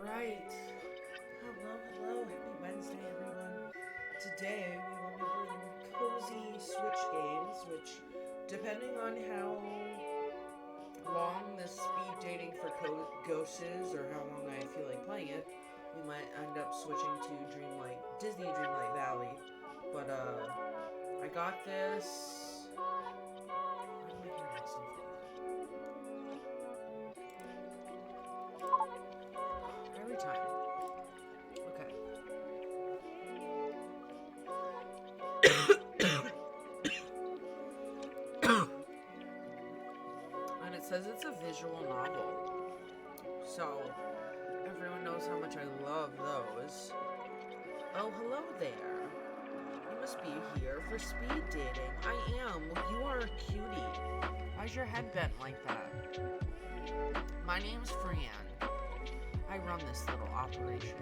Alright. Hello. Happy Wednesday, everyone. Today we will be playing cozy Switch games, which, depending on how long this speed dating for Ghosts is, or how long I feel like playing it, we might end up switching to Disney Dreamlight Valley. But, I got this. Why do I hear myself? Every time. Okay. And it says it's a visual novel. So, everyone knows how much I love those. Oh, hello there. You must be here for speed dating. I am. Well, you are a cutie. Why's your head bent like that? My name's Fran. I run this little operation.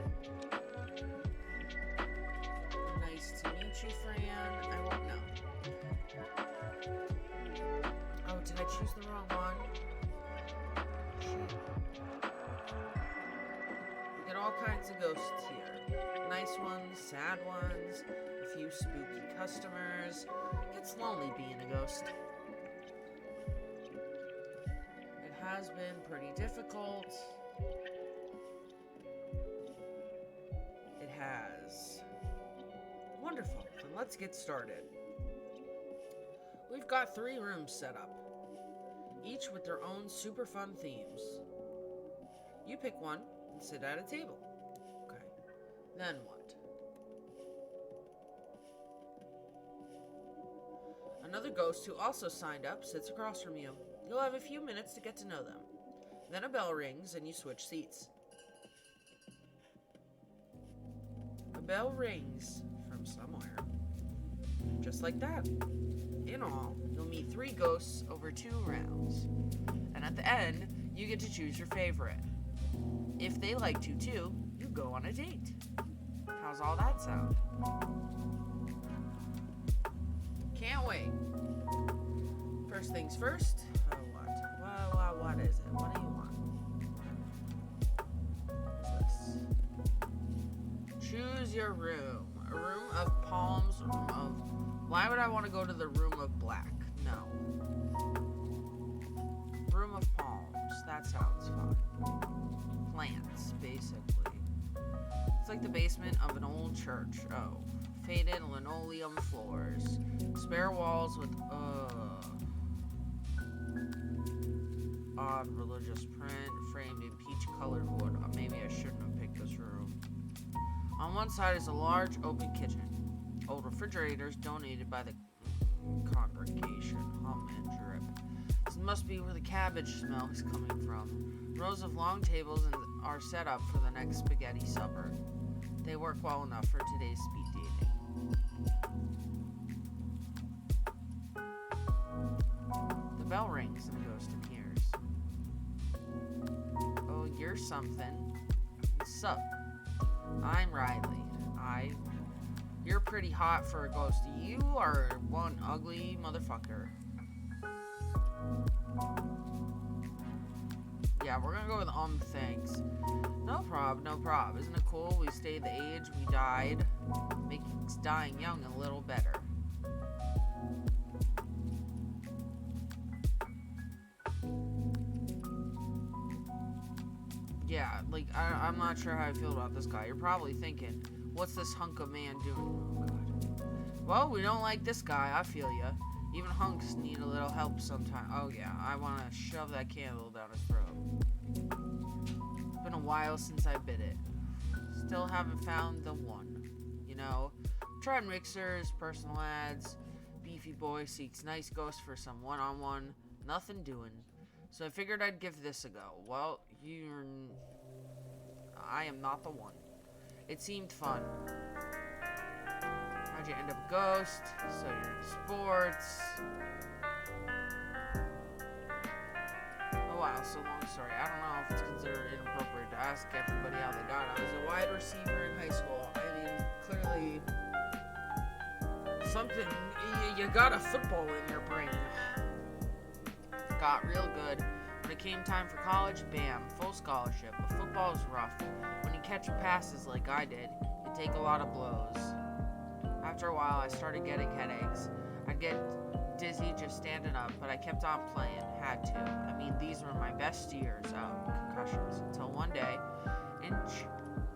Nice to meet you, Fran. I won't know. Oh, did I choose the wrong one? Shoot. We get all kinds of ghosts here. Nice ones, sad ones, a few spooky customers. It gets lonely being a ghost. It has been pretty difficult. It has. Wonderful. Then let's get started. We've got 3 rooms set up, each with their own super fun themes. You pick one and sit at a table. Okay. Then what? Another ghost who also signed up sits across from you. You'll have a few minutes to get to know them. Then a bell rings and you switch seats. A bell rings from somewhere. Just like that. In all, you'll meet 3 ghosts over 2 rounds. And at the end, you get to choose your favorite. If they liked you too, you go on a date. How's all that sound? Can't wait. First things first. What is it? What do you want? What's this? Choose your room. A room of palms. Why would I want to go to the room of black? No. Room of palms. That sounds fun. Plants, basically. It's like the basement of an old church. Oh. Faded linoleum floors. Spare walls with odd religious print framed in peach-colored wood. Maybe I shouldn't have picked this room. On one side is a large open kitchen. Old refrigerators donated by the congregation. Hum and drip. This must be where the cabbage smell is coming from. Rows of long tables are set up for the next spaghetti supper. They work well enough for today's speed dating. The bell rings and the ghost appears. Oh, you're something. Sup? I'm Riley. You're pretty hot for a ghost. You are one ugly motherfucker. Yeah, we're gonna go with thanks. No prob. Isn't it cool? We stayed the age we died. Makes dying young a little better. Yeah, like, I'm not sure how I feel about this guy. You're probably thinking, what's this hunk of man doing? Oh, God. Well, we don't like this guy. I feel ya. Even hunks need a little help sometimes. Oh, yeah. I want to shove that candle down his throat. It's been a while since I bit it. Still haven't found the one. You know, tried mixers, personal ads. Beefy boy seeks nice ghost for some one-on-one. Nothing doing. So I figured I'd give this a go. Well, I am not the one. It seemed fun. How'd you end up a ghost? So you're into sports. Oh wow, so long story. I don't know if it's considered inappropriate to ask everybody how they got. I was a wide receiver in high school. I mean, clearly something, you got a football in your brain. Got real good. When it came time for college, bam, full scholarship. But football is rough. When you catch passes like I did, you take a lot of blows. After a while, I started getting headaches. I'd get dizzy just standing up, but I kept on playing. Had to. I mean, these were my best years of concussions. Until one day,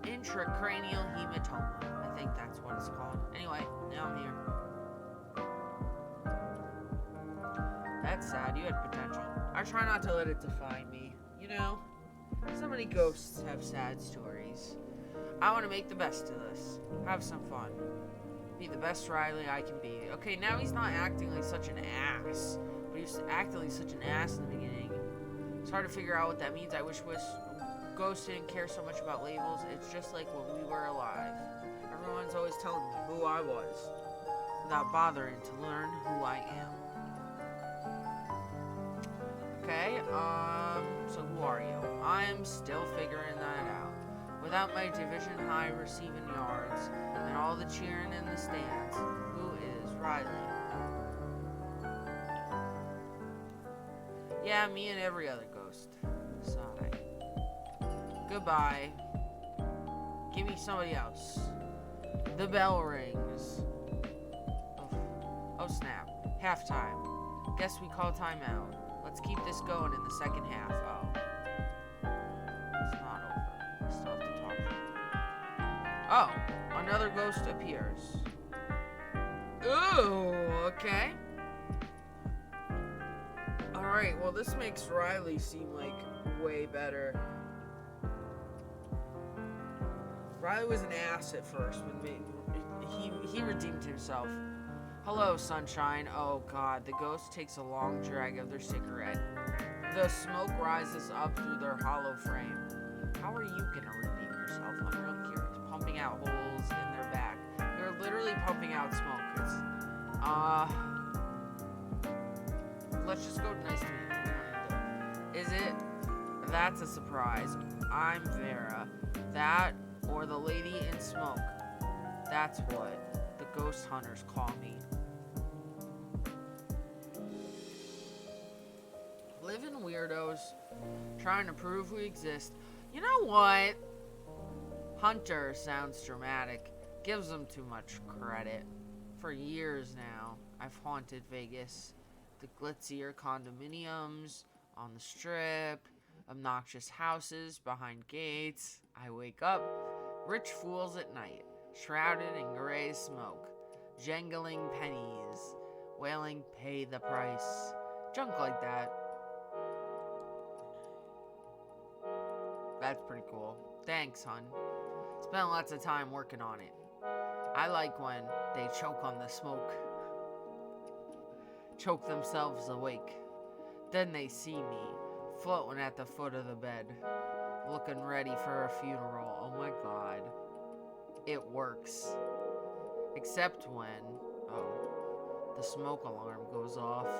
intracranial hematoma. I think that's what it's called. Anyway, now I'm here. That's sad. You had potential. I try not to let it define me. You know, so many ghosts have sad stories. I want to make the best of this. Have some fun. Be the best Riley I can be. Okay, now he's not acting like such an ass. But he was acting like such an ass in the beginning. It's hard to figure out what that means. I wish ghosts didn't care so much about labels. It's just like when we were alive. Everyone's always telling me who I was, without bothering to learn who I am. Okay, so who are you? I'm still figuring that out. Without my division high receiving yards and all the cheering in the stands, who is Riley? Yeah, me and every other ghost. Sigh. Goodbye. Give me somebody else. The bell rings. Oh snap. Halftime. Guess we call timeout. Let's keep this going in the second half. Oh. It's not over. We still have to talk. Oh, another ghost appears. Ooh, okay. Alright, well this makes Riley seem like way better. Riley was an ass at first, but he redeemed himself. Hello, sunshine. Oh god, the ghost takes a long drag of their cigarette. The smoke rises up through their hollow frame. How are you gonna redeem yourself? I'm real curious. Pumping out holes in their back. You're literally pumping out smoke. Let's just go nice to meet you. Is it? That's a surprise. I'm Vera. That or the lady in smoke. That's what the ghost hunters call me. Living weirdos, trying to prove we exist. You know what? Hunter sounds dramatic. Gives them too much credit. For years now, I've haunted Vegas. The glitzier condominiums on the strip, obnoxious houses behind gates. I wake up, rich fools at night, shrouded in gray smoke, jangling pennies, wailing, pay the price. Junk like that. That's pretty cool. Thanks, hun. Spent lots of time working on it. I like when they choke on the smoke. Choke themselves awake. Then they see me, floating at the foot of the bed, looking ready for a funeral. Oh my god. It works. Except when, the smoke alarm goes off.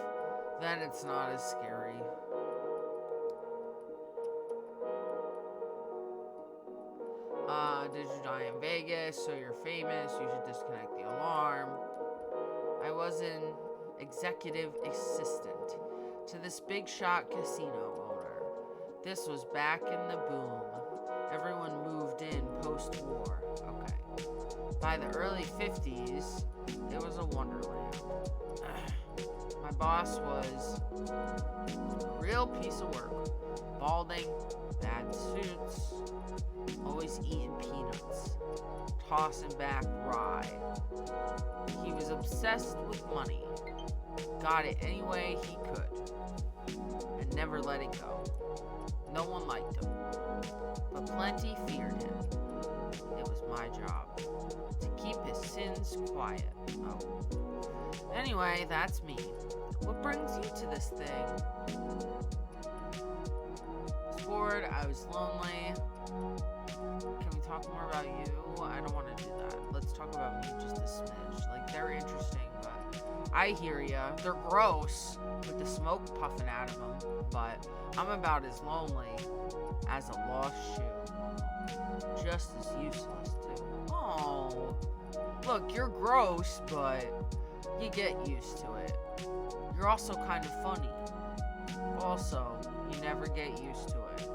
Then it's not as scary. Did you die in Vegas? So you're famous. You should disconnect the alarm. I was an executive assistant to this big shot casino owner. This was back in the boom. Everyone moved in post-war. Okay. By the early 50s, it was a wonderland. My boss was a real piece of work. Balding, bad suits, always eating peanuts, tossing back rye. He was obsessed with money, got it any way he could, and never let it go. No one liked him, but plenty feared him. It was my job to keep his sins quiet. Anyway, that's me. What brings you to this thing? I was bored, I was lonely. Can we talk more about you? I don't want to do that. Let's talk about me just a smidge. Like, they're interesting, but I hear ya. They're gross with the smoke puffing out of them, but I'm about as lonely as a lost shoe. Just as useless, too. Oh, look, you're gross, but you get used to it. You're also kind of funny. Also, you never get used to it.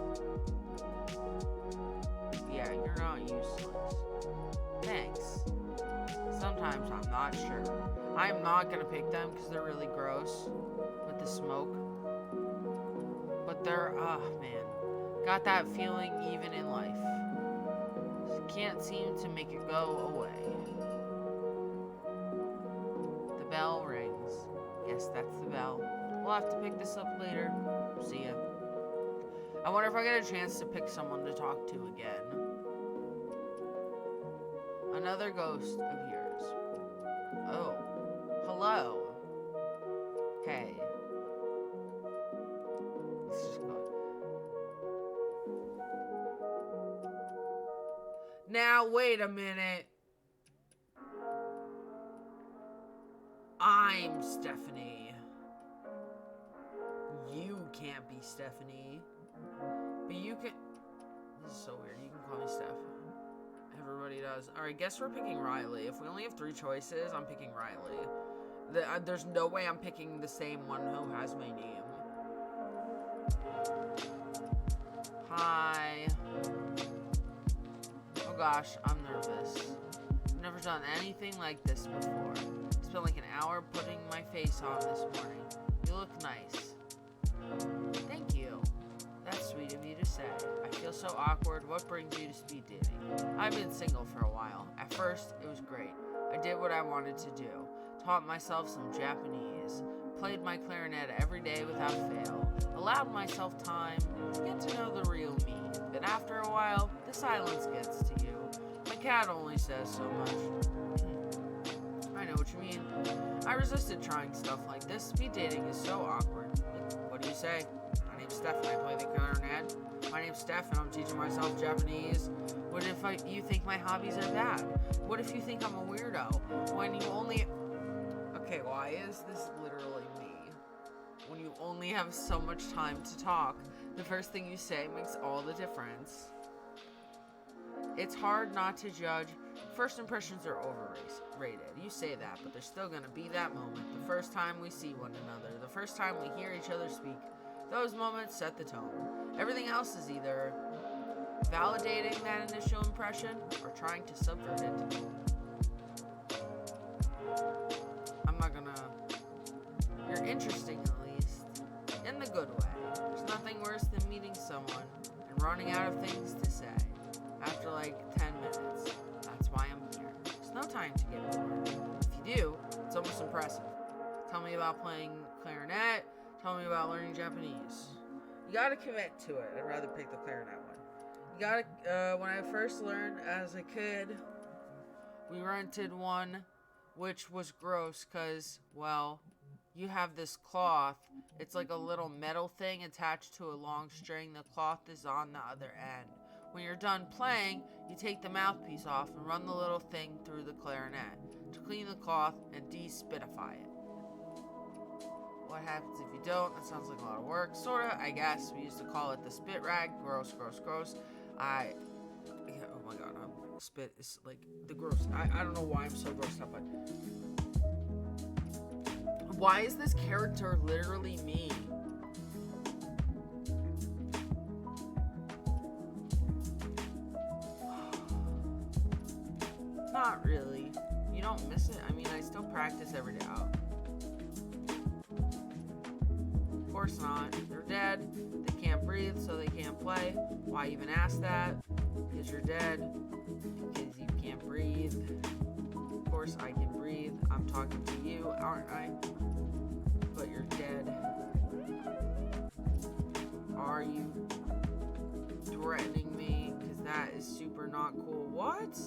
Yeah, you're not useless. Thanks. Sometimes I'm not sure. I'm not gonna pick them because they're really gross with the smoke. But they're, man, got that feeling even in life. Can't seem to make it go away. The bell rings. Yes, that's the bell. We'll have to pick this up later. See ya. I wonder if I get a chance to pick someone to talk to again. Another ghost appears. Oh, hello. Hey. Let's just go. Now, wait a minute. I'm Stephanie. You can't be Stephanie. But you can... This is so weird. You can call me Steph. Everybody does. Alright, guess we're picking Riley. If we only have 3 choices, I'm picking Riley. There's no way I'm picking the same one who has my name. Hi. Oh gosh, I'm nervous. I've never done anything like this before. Spent like an hour putting my face on this morning. You look nice. Thank you. That's sweet of you to say. I feel so awkward. What brings you to speed dating? I've been single for a while. At first, it was great. I did what I wanted to do. Taught myself some Japanese. Played my clarinet every day without fail. Allowed myself time to get to know the real me. But after a while, the silence gets to you. My cat only says so much. I know what you mean. I resisted trying stuff like this. Speed dating is so awkward. Like, what do you say? My name's Steph and I play the clarinet. My name's Steph and I'm teaching myself Japanese. What if you think my hobbies are bad? What if you think I'm a weirdo? When you only... Okay, why is this literally me? When you only have so much time to talk, the first thing you say makes all the difference. It's hard not to judge. First impressions are overrated. You say that, but there's still gonna be that moment. The first time we see one another, the first time we hear each other speak. Those moments set the tone. Everything else is either validating that initial impression or trying to subvert it. I'm not gonna... You're interesting, at least. In the good way. There's nothing worse than meeting someone and running out of things to say after like 10 minutes. That's why I'm here. There's no time to get bored. If you do, it's almost impressive. Tell me about playing clarinet. Tell me about learning Japanese. You gotta commit to it. I'd rather pick the clarinet one. You gotta, when I first learned as a kid, we rented one, which was gross because, well, you have this cloth. It's like a little metal thing attached to a long string. The cloth is on the other end. When you're done playing, you take the mouthpiece off and run the little thing through the clarinet to clean the cloth and despitify it. What happens if you don't? That sounds like a lot of work. Sorta, I guess. We used to call it the spit rag. Gross, gross, gross. Oh my god, spit is like the gross. I don't know why I'm so grossed up by it. Why is this character literally me? Not really. You don't miss it? I mean, I still practice every day out. Of course not. They're dead. They can't breathe, so they can't play. Why even ask that? Because you're dead. Because you can't breathe. Of course I can breathe. I'm talking to you, aren't I? But you're dead. Are you threatening me? Because that is super not cool. What?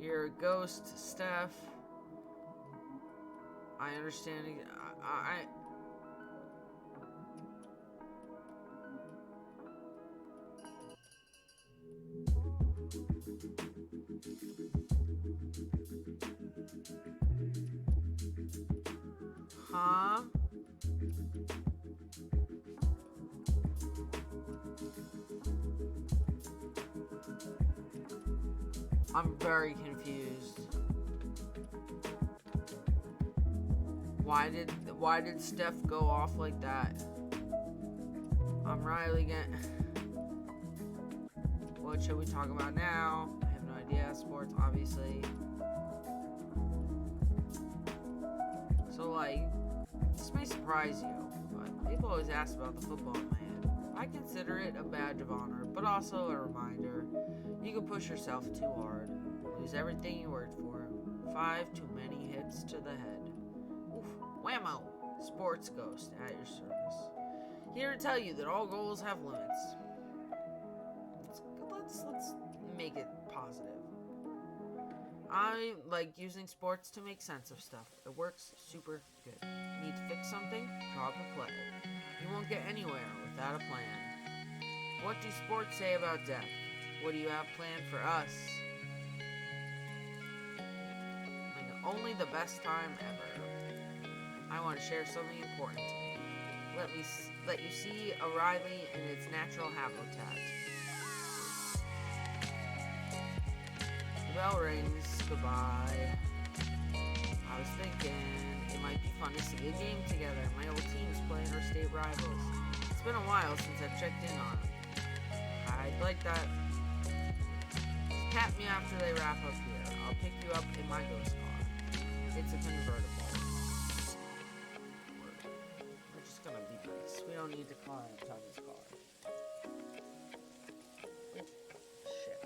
You're a ghost, Steph. I understand. Huh? I'm very confused. Why did Steph go off like that? I'm Riley again. What should we talk about now? I have no idea. Sports, obviously. So, like, this may surprise you, but people always ask about the football in my head. I consider it a badge of honor, but also a reminder. You can push yourself too hard, lose everything you worked for. 5 too many hits to the head. Oof, whammo! Sports Ghost at your service. Here to tell you that all goals have limits. Let's make it positive. I like using sports to make sense of stuff. It works super good. Need to fix something? Drop a play. You won't get anywhere without a plan. What do sports say about death? What do you have planned for us? Like, only the best time ever. I want to share something important to me. Let you see O'Reilly in its natural habitat. The bell rings. Goodbye. I was thinking it might be fun to see a game together. My old team's playing our state rivals. It's been a while since I've checked in on them. I'd like that. Tap me after they wrap up here. I'll pick you up in my ghost car. It's a convertible. We're just gonna be nice. We don't need to climb Tommy's car. Shit.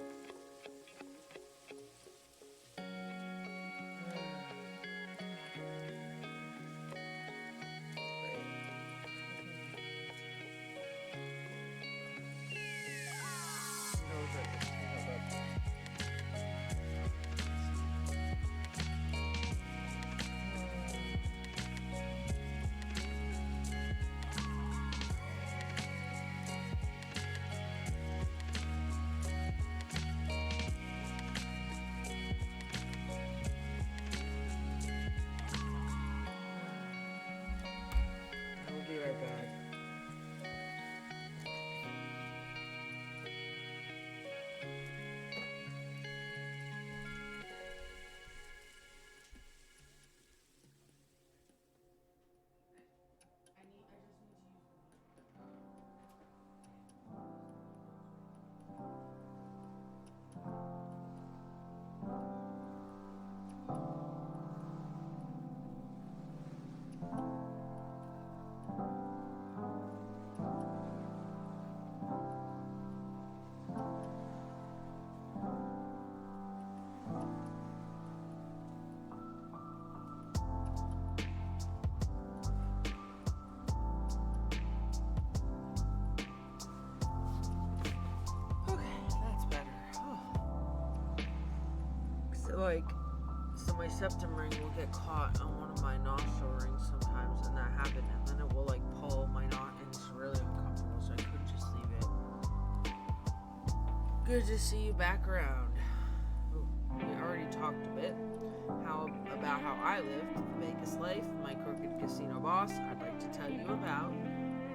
So my septum ring will get caught on one of my nostril rings sometimes, and that happened, and then it will pull my knot, and it's really uncomfortable, so I could just leave it. Good to see you back around. We already talked a bit about how I lived the Vegas life, my crooked casino boss. I'd like to tell you about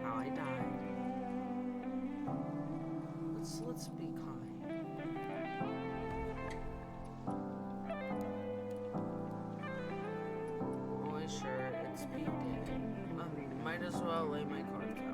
how I died. Let's be kind. Sure, it's speed dating. Might as well lay my cards out.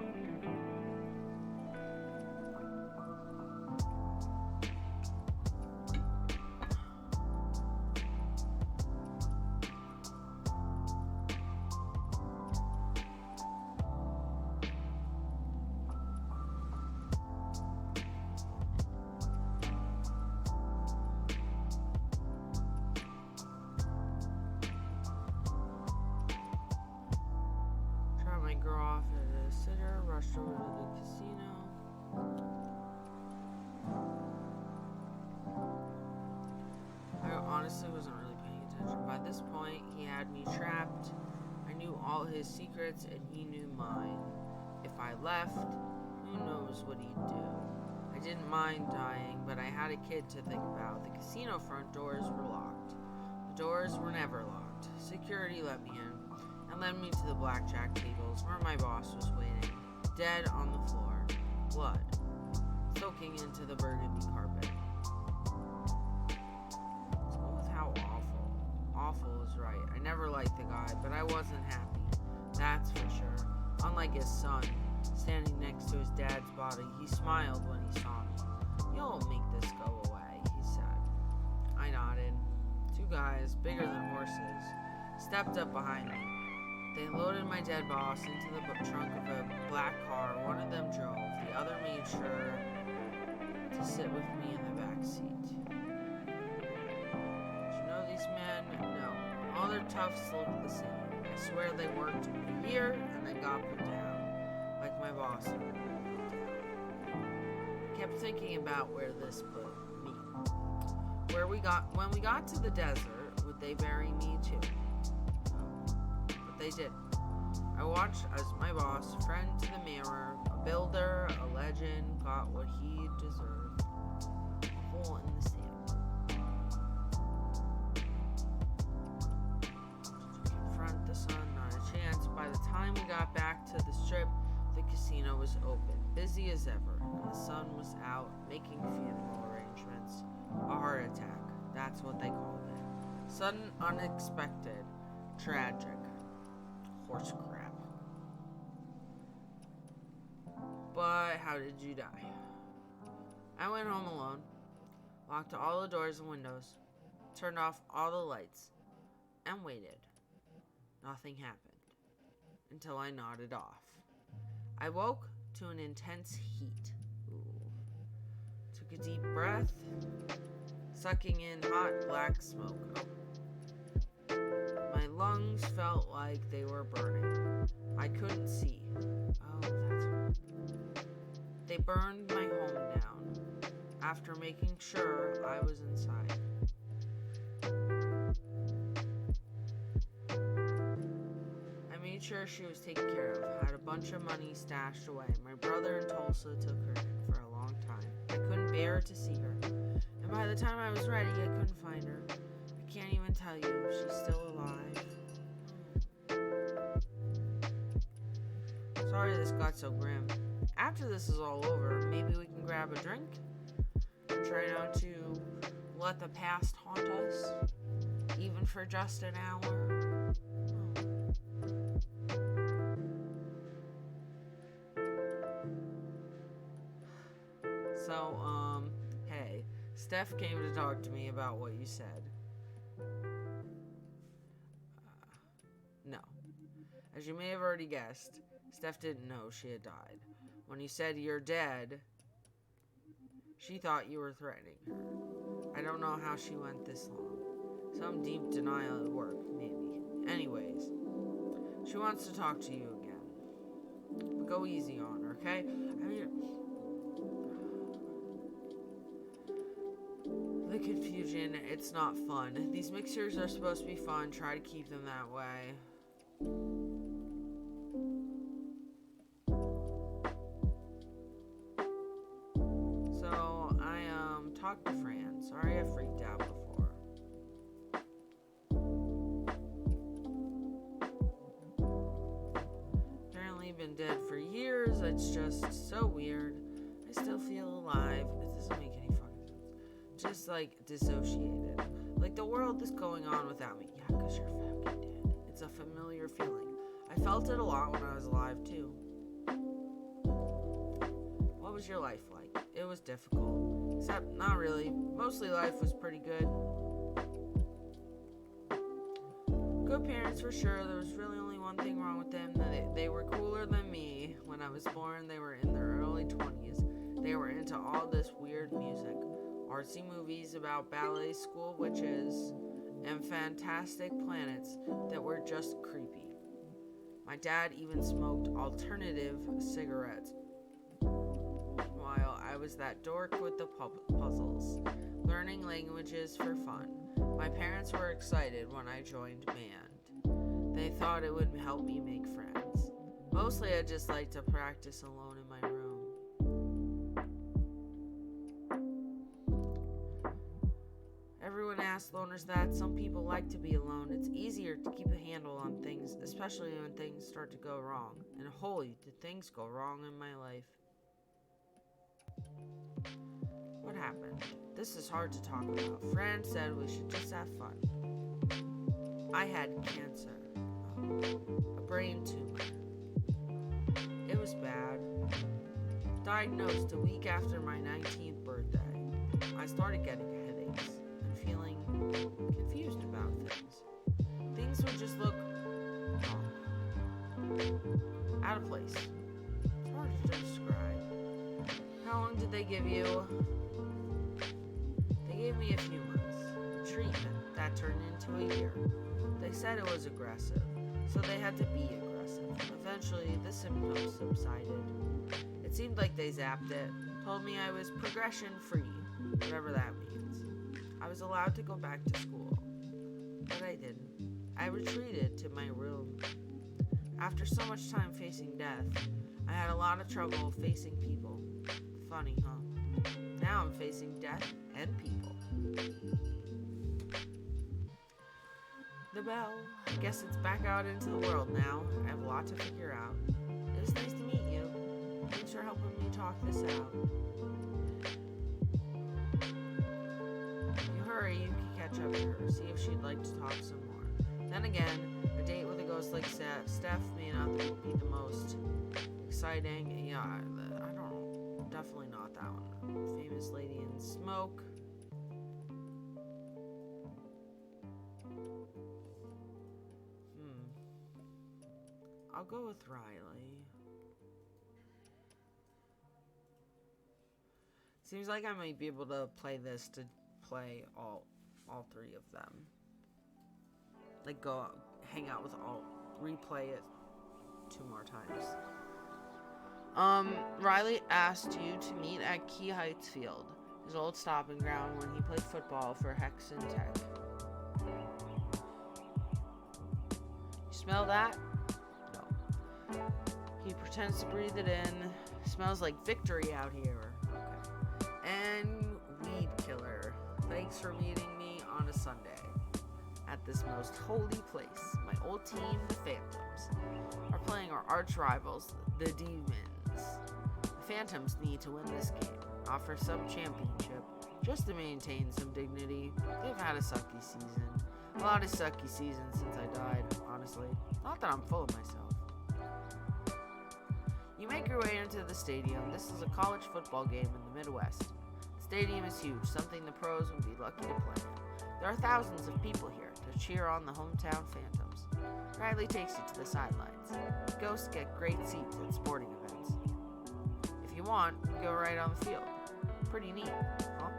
Girl off at a sitter, rushed over to the casino. I honestly wasn't really paying attention. By this point, he had me trapped. I knew all his secrets, and he knew mine. If I left, who knows what he'd do. I didn't mind dying, but I had a kid to think about. The casino front doors were locked. The doors were never locked. Security let me in and led me to the blackjack tables where my boss was waiting, dead on the floor, blood soaking into the burgundy carpet. Let's go with how awful. Awful is right. I never liked the guy, but I wasn't happy, that's for sure. Unlike his son, standing next to his dad's body, he smiled when he saw me. "You'll make this go away," he said. I nodded. Two guys, bigger than horses, stepped up behind me. They loaded my dead boss into the trunk of a black car. One of them drove. The other made sure to sit with me in the back seat. Did you know these men? No. All their tufts looked the same. I swear they worked here and then got put down, like my boss had put down. I kept thinking about where this put me. When we got to the desert, would they bury me too? They did. I watched as my boss, friend to the mirror, a builder, a legend, got what he deserved. A hole in the sand. To confront the sun, not a chance. By the time we got back to the strip, the casino was open, busy as ever, and the sun was out making funeral arrangements. A heart attack, that's what they called it. Sudden, unexpected, tragic. Horse crap. But how did you die? I went home alone, locked all the doors and windows, turned off all the lights, and waited. Nothing happened until I nodded off. I woke to an intense heat. Took a deep breath, sucking in hot black smoke. My lungs felt like they were burning. I couldn't see. Oh, that's right. They burned my home down after making sure I was inside. I made sure she was taken care of. Had a bunch of money stashed away. My brother in Tulsa took her in for a long time. I couldn't bear to see her. And by the time I was ready, I couldn't find her. I can't even tell you if she's still alive. Sorry this got so grim. After this is all over, maybe we can grab a drink and try not to let the past haunt us, even for just an hour. So, hey, Steph came to talk to me about what you said. No. As you may have already guessed, Steph didn't know she had died. When you said you're dead, she thought you were threatening her. I don't know how she went this long. Some deep denial at work, maybe. Anyways, she wants to talk to you again. But go easy on her, okay? I mean, the confusion. It's not fun. These mixers are supposed to be fun. Try to keep them that way. So I talked to Fran. Sorry I freaked out before. Apparently been dead for years. It's just so weird. I still feel alive. It doesn't make any fucking sense. Just like dissociated. Like the world is going on without me. Yeah, because you're fucking dead. It's a familiar feeling. I felt it a lot when I was alive too. What was your life like? It was difficult. Except, not really. Mostly life was pretty good. Good parents for sure. There was really only one thing wrong with them. They were cooler than me. When I was born, they were in their early 20s. They were into all this weird music. Artsy movies about ballet school witches and fantastic planets that were just creepy. My dad even smoked alternative cigarettes. While I was that dork with the puzzles, learning languages for fun. My parents were excited when I joined band. They thought it would help me make friends. Mostly I just like to practice alone in my room. Everyone asks loners that. Some people like to be alone. It's easier to keep a handle on things, especially when things start to go wrong. And holy, did things go wrong in my life. What happened? This is hard to talk about. Fran said we should just have fun. I had cancer. A brain tumor. It was bad. Diagnosed a week after my 19th birthday. I started getting headaches and feeling confused about things. Things would just look out of place. It's hard to describe. How long did they give you? They gave me a few months. Treatment that turned into a year. They said it was aggressive, so they had to be aggressive. Eventually, the symptoms subsided. It seemed like they zapped it, told me I was progression-free, whatever that means. I was allowed to go back to school, but I didn't. I retreated to my room. After so much time facing death, I had a lot of trouble facing people. Funny, huh? Now I'm facing death and people. The bell. I guess it's back out into the world now. I have a lot to figure out. It was nice to meet you. Thanks for helping me talk this out. If you hurry, you can catch up to her, see if she'd like to talk some more. Then again, a date with a ghost like Steph may not be the most exciting. Yeah, I don't know. Definitely not that one. Famous lady in smoke. I'll go with Riley. Seems like I might be able to play this to play all three of them. Like go hang out with replay it 2 more times. Riley asked you to meet at Key Heights Field, his old stopping ground when he played football for Hexen Tech. You smell that? No. He pretends to breathe it in. Smells like victory out here. Okay. And weed killer. Thanks for meeting me on a Sunday at this most holy place. My old team, the Phantoms, are playing our arch rivals, the Demons. The Phantoms need to win this game, offer some championship, just to maintain some dignity. They've had a sucky season. A lot of sucky seasons since I died, honestly. Not that I'm full of myself. You make your way into the stadium. This is a college football game in the Midwest. The stadium is huge, something the pros would be lucky to play in. There are thousands of people here to cheer on the hometown Phantoms. Riley takes you to the sidelines. Ghosts get great seats at sporting events. If you want, go right on the field. Pretty neat, huh?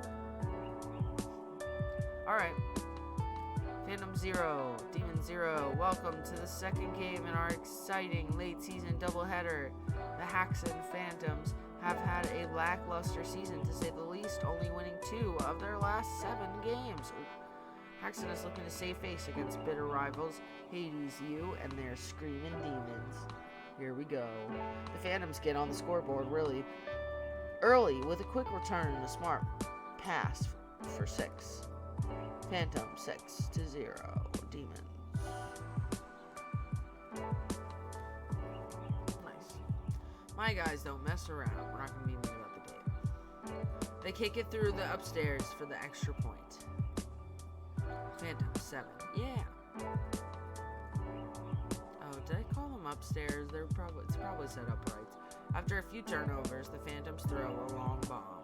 Alright. Phantom 0, Demon 0, welcome to the second game in our exciting late season doubleheader. The Hexen Phantoms have had a lackluster season to say the least, only winning 2 of their last 7 games. Hexen is looking to save face against bitter rivals Hades U and their Screaming Demons. Here we go. The Phantoms get on the scoreboard really early with a quick return and a smart pass for 6. Phantom 6-0. Demons. Nice. My guys don't mess around. We're not going to be mean about the game. They kick it through the upstairs for the extra point. Phantom 7. Yeah. Oh, did I call them upstairs? It's probably set up right. After a few turnovers, the Phantoms throw a long bomb.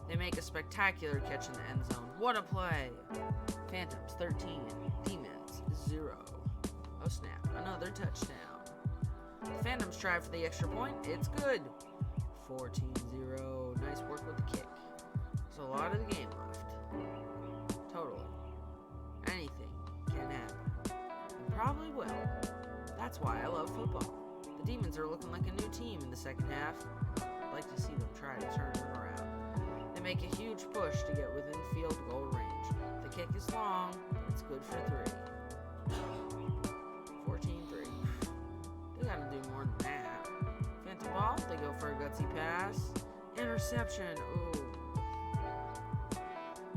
They make a spectacular catch in the end zone. What a play! Phantoms 13, Demons 0. Oh snap, another touchdown. The Phantoms try for the extra point. It's good. 14-0. Nice work with the kick. There's a lot of the game left. Totally. Anything can happen. And probably will. That's why I love football. The Demons are looking like a new team in the second half. I'd like to see them try to turn them around. They make a huge push to get within field goal range. The kick is long, but it's good for 3. 14-3. They gotta do more than that. Phantom ball, they go for a gutsy pass. Interception, ooh.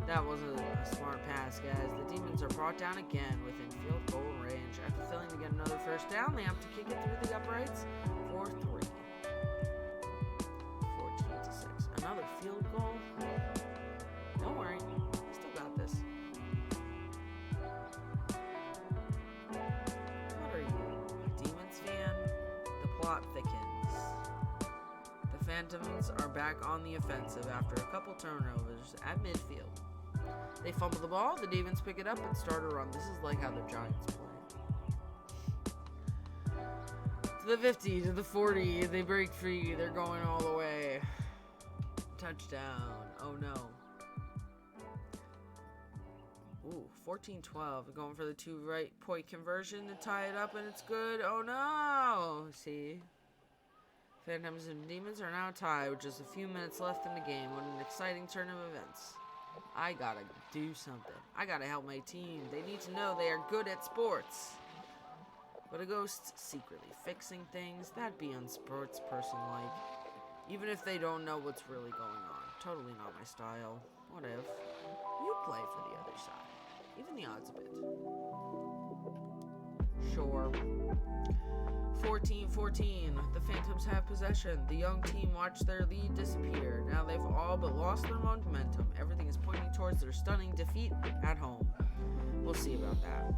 That was a smart pass, guys. The Demons are brought down again within field goal range. After failing to get another first down, they have to kick it through the uprights for 3. 14-6. Another field goal? Don't worry. Still got this. What are you, a Demons fan? The plot thickens. The Phantoms are back on the offensive after a couple turnovers at midfield. They fumble the ball, the Demons pick it up and start a run. This is like how the Giants play. To the 50, to the 40, they break free, they're going all the way. Touchdown. Oh no. Ooh, 14-12. Going for the 2 right point conversion to tie it up and it's good. Oh no! See? Phantoms and Demons are now tied with just a few minutes left in the game. What an exciting turn of events. I gotta do something. I gotta help my team. They need to know they are good at sports. But a ghost secretly fixing things, that'd be unsportsperson-like. Even if they don't know what's really going on. Totally not my style. What if? You play for the other side. Even the odds a bit. Sure. 14-14. The Phantoms have possession. The young team watched their lead disappear. Now they've all but lost their momentum. Everything is pointing towards their stunning defeat at home. We'll see about that.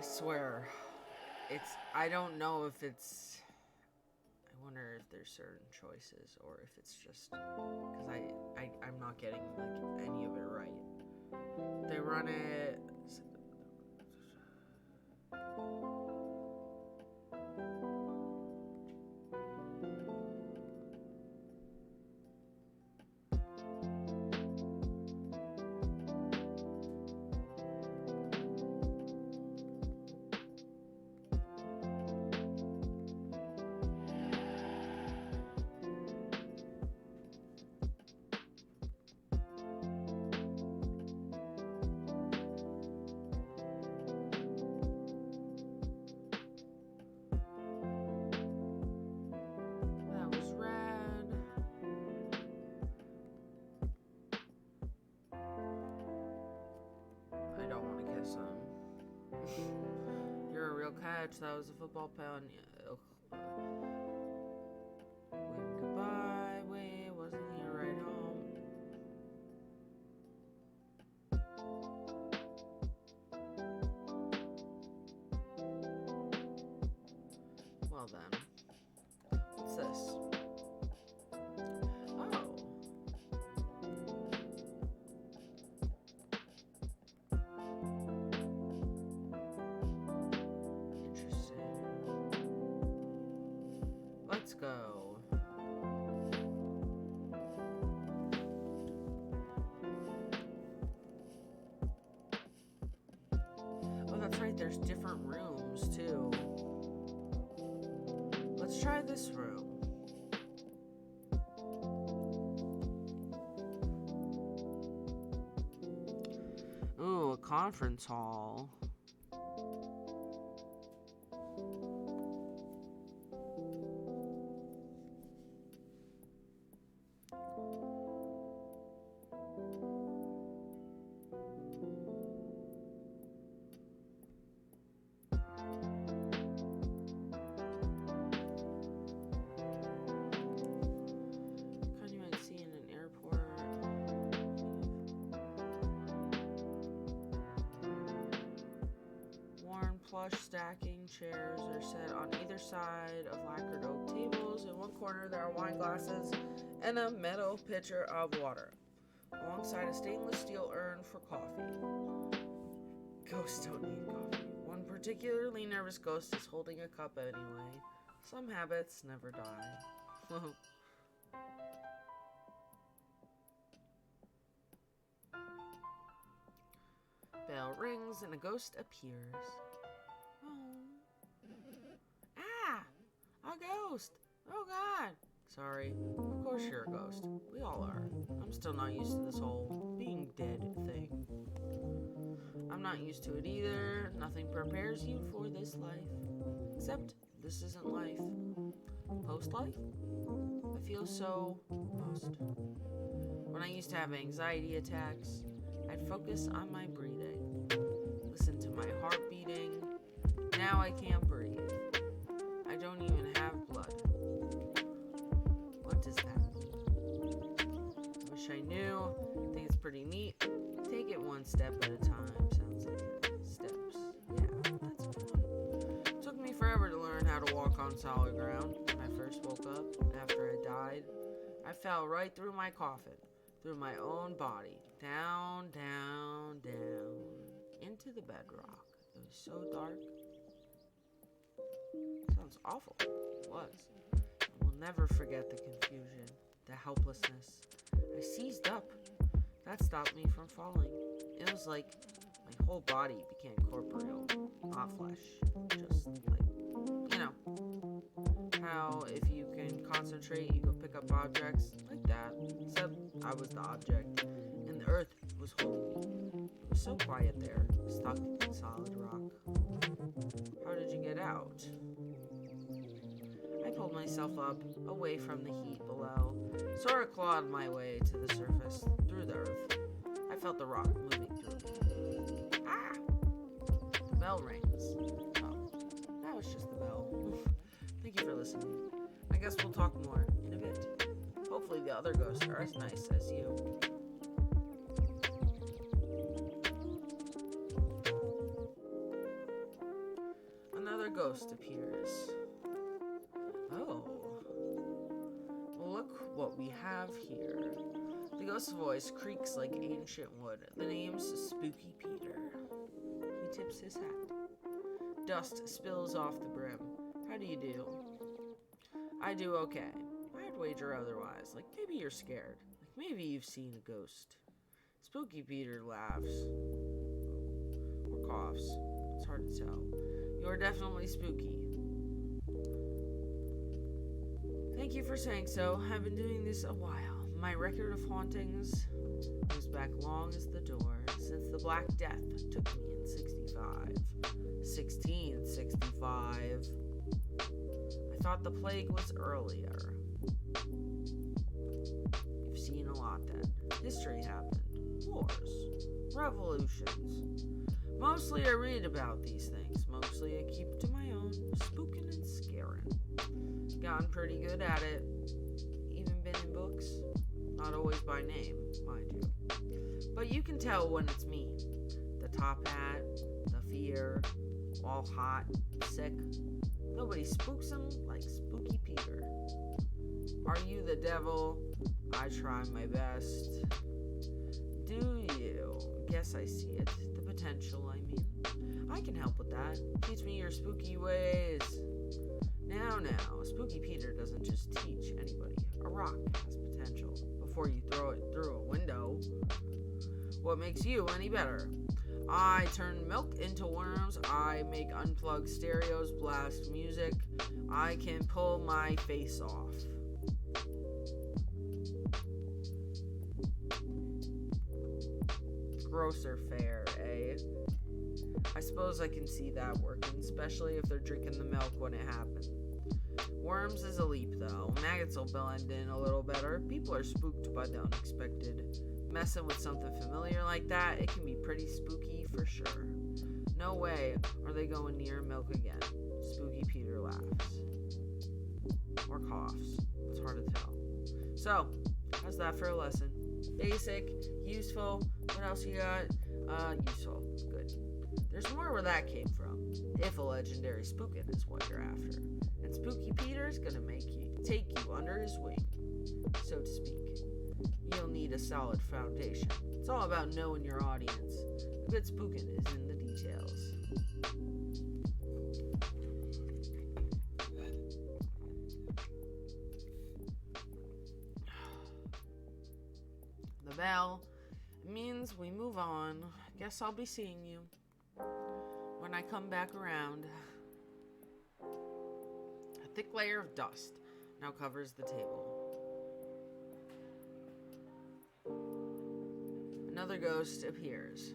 swear, I don't know if it's, I wonder if there's certain choices or if it's just, because I'm not getting, like, any of it right. They run it, that was red. I don't want to kiss him. You're a real catch. That was a football pound. Wave goodbye. Wait, wasn't he a ride home? Well then, what's this? Oh. Interesting. Let's go. Oh, that's right, there's different rooms too. Let's try this room. Ooh, a conference hall. Kind you might see in an airport. Worn plush stacking chairs are set on either side of lacquered oak tables. In one corner there are wine glasses and a metal pitcher of water, alongside a stainless steel urn for coffee. Ghosts don't need coffee. One particularly nervous ghost is holding a cup anyway. Some habits never die. Bell rings and a ghost appears. Oh. Ah! A ghost! Oh god! Sorry. Of course you're a ghost. We all are. I'm still not used to this whole being dead thing. I'm not used to it either. Nothing prepares you for this life. Except this isn't life. Post-life? I feel so lost. When I used to have anxiety attacks, I'd focus on my breathing. Listen to my heart beating. Now I can't breathe. I don't even have blood. What does that mean? I wish I knew. I think it's pretty neat. Take it one step at a time. Sounds like steps. Yeah, that's fun. It took me forever to learn how to walk on solid ground. When I first woke up after I died, I fell right through my coffin, through my own body, down, down, down, into the bedrock. It was so dark. Sounds awful. It was. I will never forget the confusion, the helplessness. I seized up. That stopped me from falling. It was like my whole body became corporeal, not flesh. Just like, you know, how if you can concentrate, you can pick up objects like that. Except I was the object, and the earth was holding me. It was so quiet there, stuck in solid rock. How did you get out? I pulled myself up, away from the heat below, sort of clawed my way to the surface, through the earth. I felt the rock moving through me. Ah! The bell rings. Oh, that was just the bell. Thank you for listening. I guess we'll talk more in a bit. Hopefully the other ghosts are as nice as you. ghost appears. Oh. Well, look what we have here. The ghost's voice creaks like ancient wood. The name's Spooky Peter. He tips his hat. Dust spills off the brim. How do you do? I do okay. I'd wager otherwise. Like maybe you're scared. Like maybe you've seen a ghost. Spooky Peter laughs. Or coughs. It's hard to tell. You're definitely spooky. Thank you for saying so. I've been doing this a while. My record of hauntings goes back long as the door, since the Black Death took me in 1665. I thought the plague was earlier. You've seen a lot then. History happened. Wars. Revolutions. Mostly I read about these things. Mostly I keep to my own, spooking and scaring. Gotten pretty good at it. Even been in books. Not always by name, mind you. But you can tell when it's me. The top hat, the fear, all hot, sick. Nobody spooks him like Spooky Peter. Are you the devil? I try my best. Do you? Guess I see it. The potential, I mean. I can help with that. Teach me your spooky ways. Now, Spooky Peter doesn't just teach anybody. A rock has potential before you throw it through a window. What makes you any better? I turn milk into worms. I make unplugged stereos blast music. I can pull my face off. Grosser fare, eh? I suppose I can see that working, especially if they're drinking the milk when it happens. Worms is a leap, though. Maggots will blend in a little better. People are spooked by the unexpected. Messing with something familiar like that, it can be pretty spooky for sure. No way are they going near milk again. Spooky Peter laughs. Or coughs. It's hard to tell. So, how's that for a lesson? Basic, useful. What else you got? Useful. Good. There's more where that came from. If a legendary spookin' is what you're after. And Spooky Peter's gonna take you under his wing, so to speak. You'll need a solid foundation. It's all about knowing your audience. A good spookin' is in the details. The bell means we move on. Guess I'll be seeing you when I come back around. A thick layer of dust now covers the table. Another ghost appears.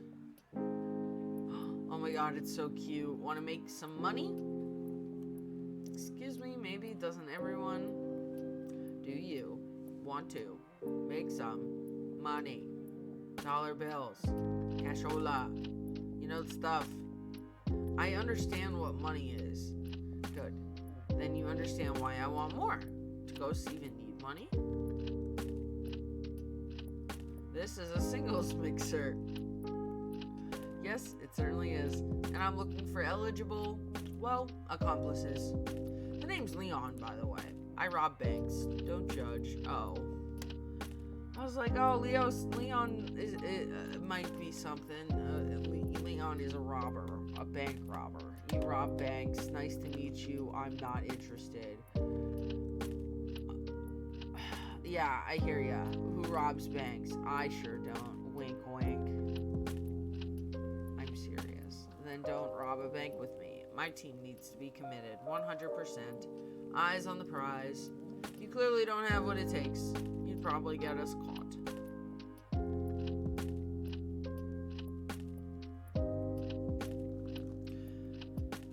Oh my god, it's so cute. Want to make some money? Excuse me, maybe doesn't everyone? Do you want to make some money? Dollar bills, cashola, you know the stuff. I understand what money is. Good. Then you understand why I want more. Do ghosts even need money? This is a singles mixer. Yes, it certainly is. And I'm looking for eligible, accomplices. The name's Leon, by the way. I rob banks. Don't judge. Oh. I was like, Leon might be something. Leon is a robber, a bank robber. You rob banks. Nice to meet you. I'm not interested. Yeah, I hear ya. Who robs banks? I sure don't. Wink, wink. I'm serious. Then don't rob a bank with me. My team needs to be committed 100%. Eyes on the prize. You clearly don't have what it takes. You'd probably get us caught.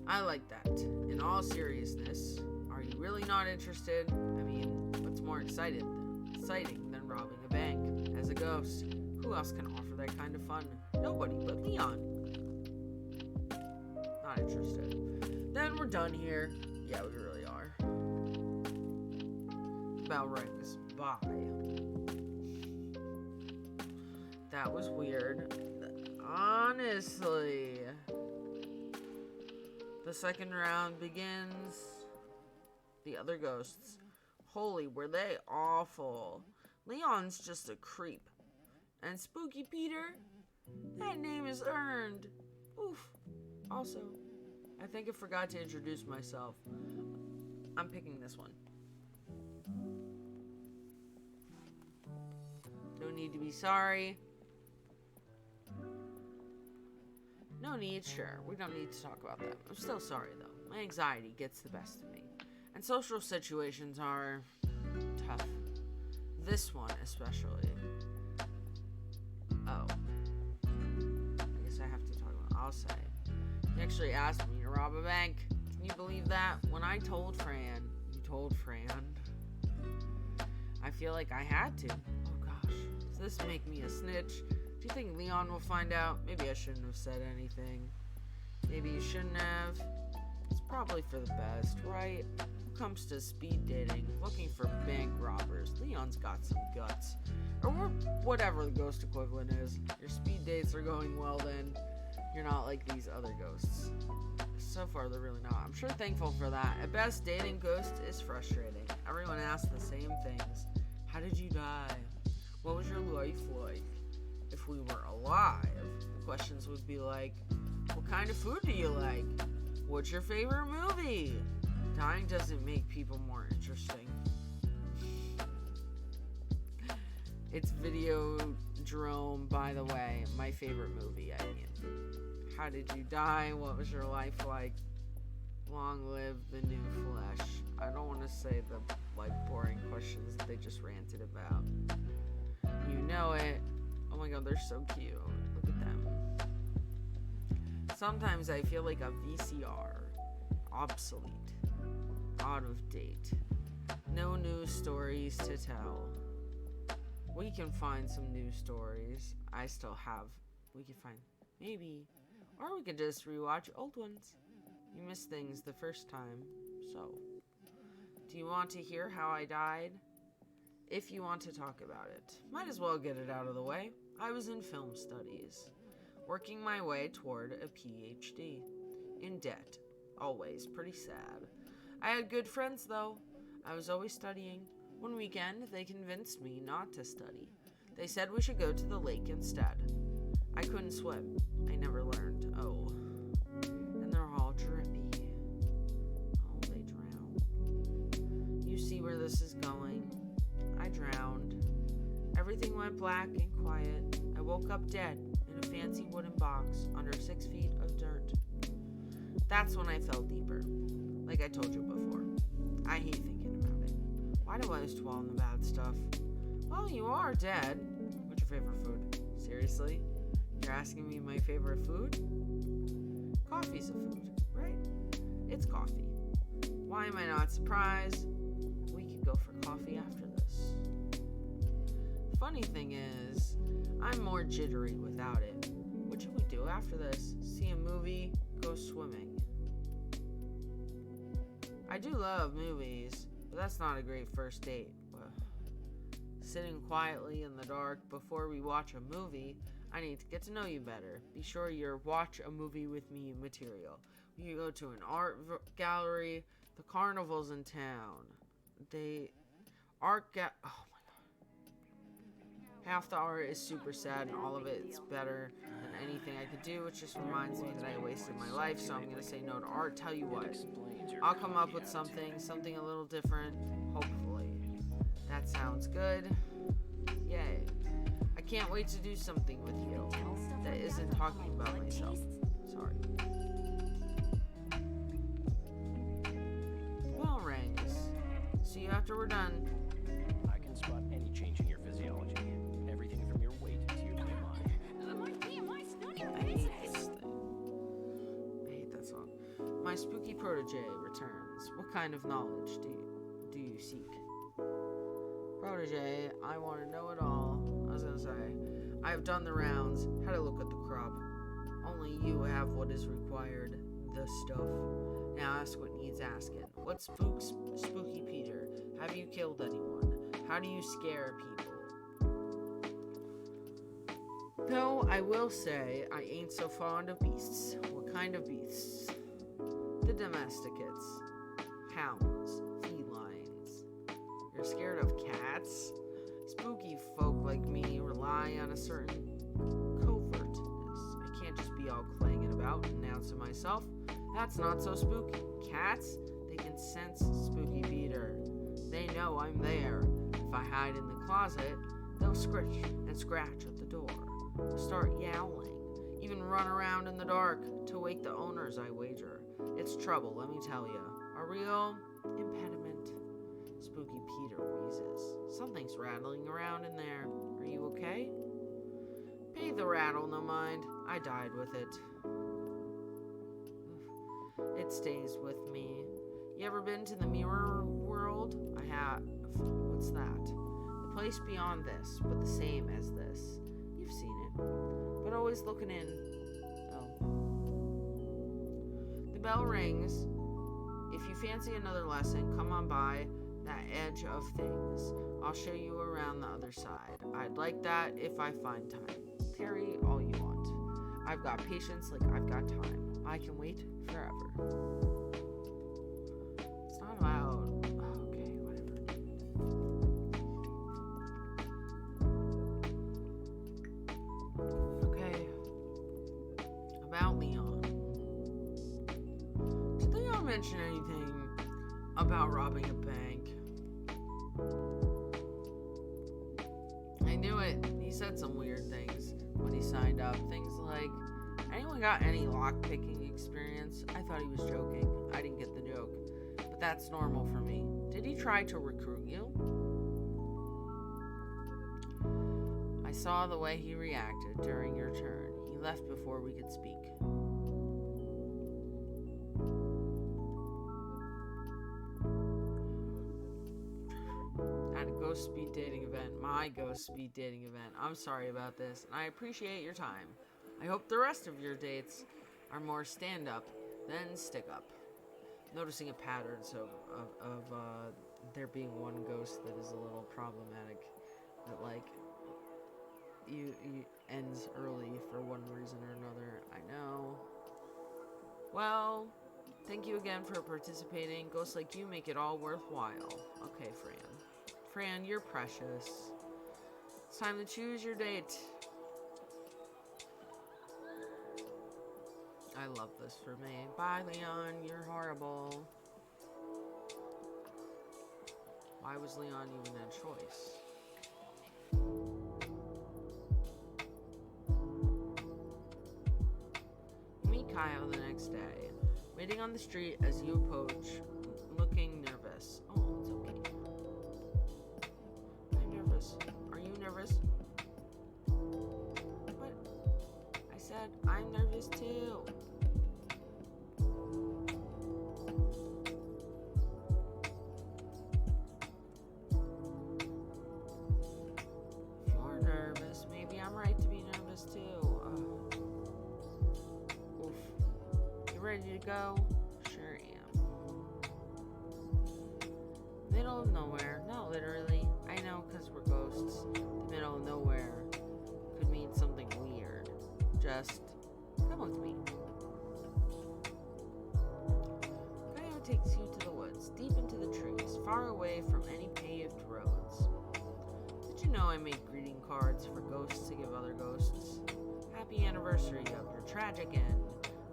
I like that. In all seriousness, are you really not interested? I mean, what's more exciting than robbing a bank as a ghost? Who else can offer that kind of fun? Nobody but Leon. Not interested. Then we're done here. Yeah, we really are. Bell rings. Bye. That was weird. Honestly. The second round begins. The other ghosts. Holy, were they awful. Leon's just a creep. And Spooky Peter? That name is earned. Oof. Also, I think I forgot to introduce myself. I'm picking this one. No need to be sorry. No need, sure. We don't need to talk about that. I'm still sorry, though. My anxiety gets the best of me. And social situations are tough. This one, especially. Oh. I guess I have to talk about it. I'll say. He actually asked me to rob a bank. Can you believe that? When I told Fran, you told Fran, I feel like I had to. Oh gosh. Does this make me a snitch? Do you think Leon will find out? Maybe I shouldn't have said anything. Maybe you shouldn't have. It's probably for the best, right? Who comes to speed dating, looking for bank robbers? Leon's got some guts. Or whatever the ghost equivalent is. Your speed dates are going well then. You're not like these other ghosts. So far, they're really not. I'm sure thankful for that. At best, dating ghosts is frustrating. Everyone asks the same things. How did you die? What was your life like? If we were alive, the questions would be like, what kind of food do you like? What's your favorite movie? Dying doesn't make people more interesting. It's Videodrome, by the way. My favorite movie, I mean. How did you die? What was your life like? Long live the new flesh. I don't want to say the boring questions that they just ranted about. You know it. Oh my god, they're so cute. Look at them. Sometimes I feel like a VCR. Obsolete. Out of date. No news stories to tell. We can find some news stories. We can find, maybe. Or we could just rewatch old ones. You missed things the first time, so. Do you want to hear how I died? If you want to talk about it. Might as well get it out of the way. I was in film studies, working my way toward a PhD. In debt. Always pretty sad. I had good friends, though. I was always studying. One weekend, they convinced me not to study. They said we should go to the lake instead. I couldn't swim. I never learned. Oh. And they're all drippy. Oh, they drowned. You see where this is going. I drowned. Everything went black and quiet. I woke up dead in a fancy wooden box under 6 feet of dirt. That's when I fell deeper. Like I told you before. I hate thinking about it. Why do I always dwell on the bad stuff? Well, you are dead. What's your favorite food? Seriously? You're asking me my favorite food? Coffee's a food, right? It's coffee. Why am I not surprised? We could go for coffee after this. Funny thing is, I'm more jittery without it. What should we do after this? See a movie? Go swimming. I do love movies, but that's not a great first date. Sitting quietly in the dark before we watch a movie, I need to get to know you better. Be sure you're watch a movie with me material. We can go to an art gallery. The carnival's in town. Oh my god. Half the art is super sad and all of it's better than anything I could do. It just reminds me that I wasted my life, so I'm going to say no to art. Tell you what, I'll come up with something a little different, hopefully. That sounds good. Yay. I can't wait to do something with you that isn't talking about myself. Sorry. Bell rings. See you after we're done. I can spot any change in your physiology. Everything from your weight to your BMI. I hate this thing. I hate that song. My spooky protege returns. What kind of knowledge do you seek? Protege, I want to know it all. I was gonna say, I have done the rounds, had a look at the crop. Only you have what is required, the stuff. Now ask what needs asking. What spooks Spooky Peter? Have you killed anyone? How do you scare people? Though I will say, I ain't so fond of beasts. What kind of beasts? domesticates. Hounds, felines. You're scared of cats? Spooky folk like me rely on a certain covertness. I can't just be all clanging about and announcing myself. That's not so spooky. Cats, they can sense Spooky Peter. They know I'm there. If I hide in the closet, they'll scritch and scratch at the door. They'll start yowling, even run around in the dark to wake the owners, I wager. It's trouble, let me tell you. A real impediment. Spooky Peter wheezes. Something's rattling around in there. Are you okay? Pay the rattle, no mind. I died with it. It stays with me. You ever been to the mirror world? I have. What's that? The place beyond this, but the same as this. You've seen it. But always looking in. Oh. The bell rings. If you fancy another lesson, come on by that edge of things. I'll show you around the other side. I'd like that if I find time. Tarry all you want. I've got patience like I've got time. I can wait forever. It's not about... Okay, whatever. Okay. About Leon. Did Leon mention anything about robbing a bank? I knew it. He said some weird things when he signed up. Things like, anyone got any lock-picking experience? I thought he was joking. I didn't get the joke. But that's normal for me. Did he try to recruit you? I saw the way he reacted during your turn. He left before we could speak. At a ghost speed dating event, my ghost speed dating event. I'm sorry about this, and I appreciate your time. I hope the rest of your dates are more stand-up than stick-up. Noticing a pattern of there being one ghost that is a little problematic, that like you ends early for one reason or another. I know. Well, thank you again for participating. Ghosts like you make it all worthwhile. Okay, Fran. Fran, you're precious. It's time to choose your date. I love this for me. Bye, Leon. You're horrible. Why was Leon even a choice? You meet Kyle the next day, waiting on the street as you approach, looking nervous. Oh, it's okay. I'm nervous. Are you nervous? What? I said I'm nervous too. If you're nervous, maybe I'm right to be nervous too. Oof. You ready to go? Sure am. Middle of nowhere. No, literally. I know, because we're ghosts. The middle of nowhere could mean something weird. Just come with me. Kyle takes you to the woods, deep into the trees, far away from any paved roads. Did you know I made greeting cards for ghosts to give other ghosts? Happy anniversary of your tragic end.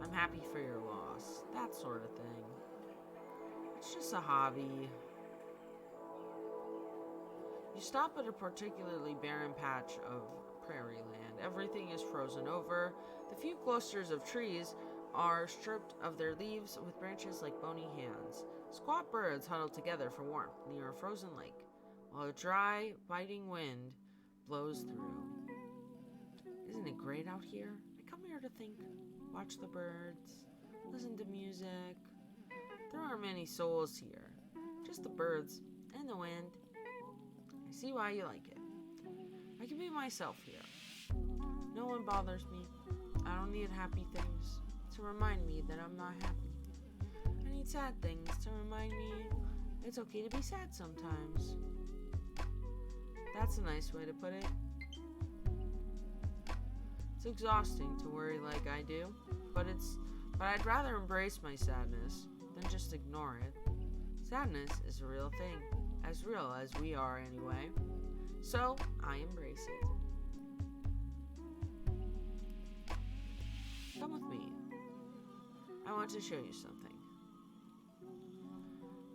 I'm happy for your loss. That sort of thing. It's just a hobby. You stop at a particularly barren patch of prairie land. Everything is frozen over. The few clusters of trees are stripped of their leaves with branches like bony hands. Squat birds huddle together for warmth near a frozen lake, while a dry, biting wind blows through. Isn't it great out here? I come here to think, watch the birds, listen to music. There aren't many souls here, just the birds and the wind. I see why you like it. I can be myself here. No one bothers me. I don't need happy things to remind me that I'm not happy. I need sad things to remind me it's okay to be sad sometimes. That's a nice way to put it. It's exhausting to worry like I do, but I'd rather embrace my sadness. then just ignore it. Sadness is a real thing, as real as we are anyway. So, I embrace it. Come with me. I want to show you something.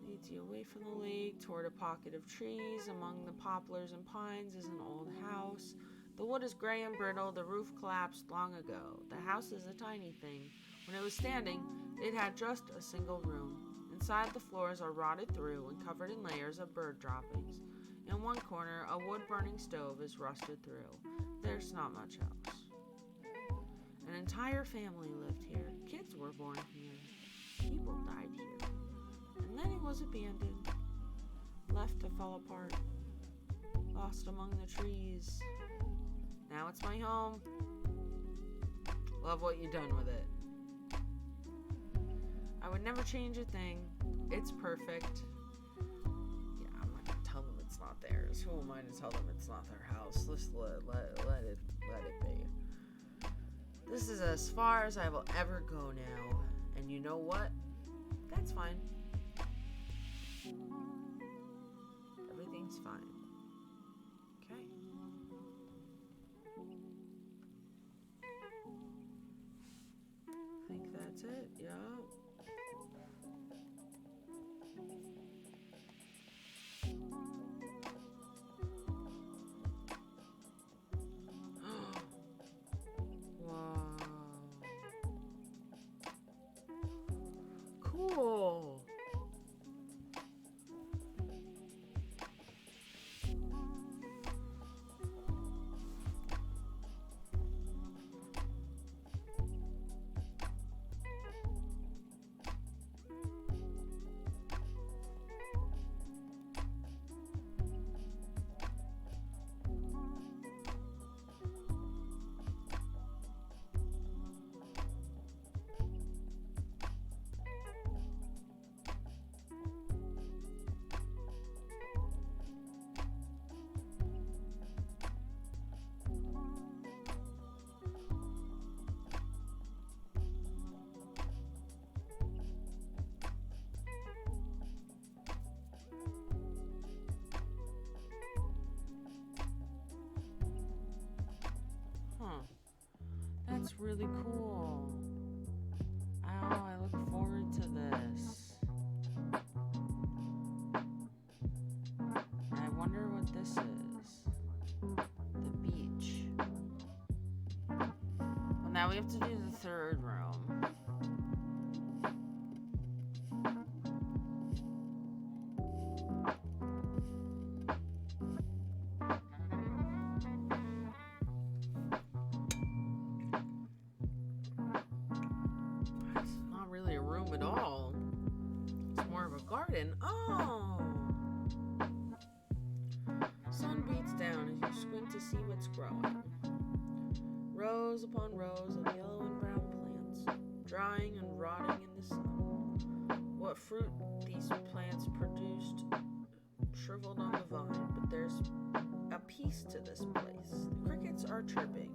Leads you away from the lake toward a pocket of trees. Among the poplars and pines is an old house. The wood is gray and brittle. The roof collapsed long ago. The house is a tiny thing. When it was standing, it had just a single room. Inside, the floors are rotted through and covered in layers of bird droppings. In one corner, a wood-burning stove is rusted through. There's not much else. An entire family lived here. Kids were born here. People died here. And then it was abandoned, left to fall apart, lost among the trees. Now it's my home. Love what you've done with it. I would never change a thing. It's perfect. Yeah, I'm not gonna tell them it's not theirs. Who am I to tell them it's not their house? Let's let it be. This is as far as I will ever go now. And you know what? That's fine. Everything's fine. Okay. I think that's it. Yeah. Wow. Cool. That's really cool. Oh, I look forward to this. I wonder what this is. The beach. Well, now we have to do the third room. At all. It's more of a garden. Oh! Sun beats down as you squint to see what's growing. Rows upon rows of yellow and brown plants, drying and rotting in the sun. What fruit these plants produced shriveled on the vine, but there's a peace to this place. The crickets are chirping,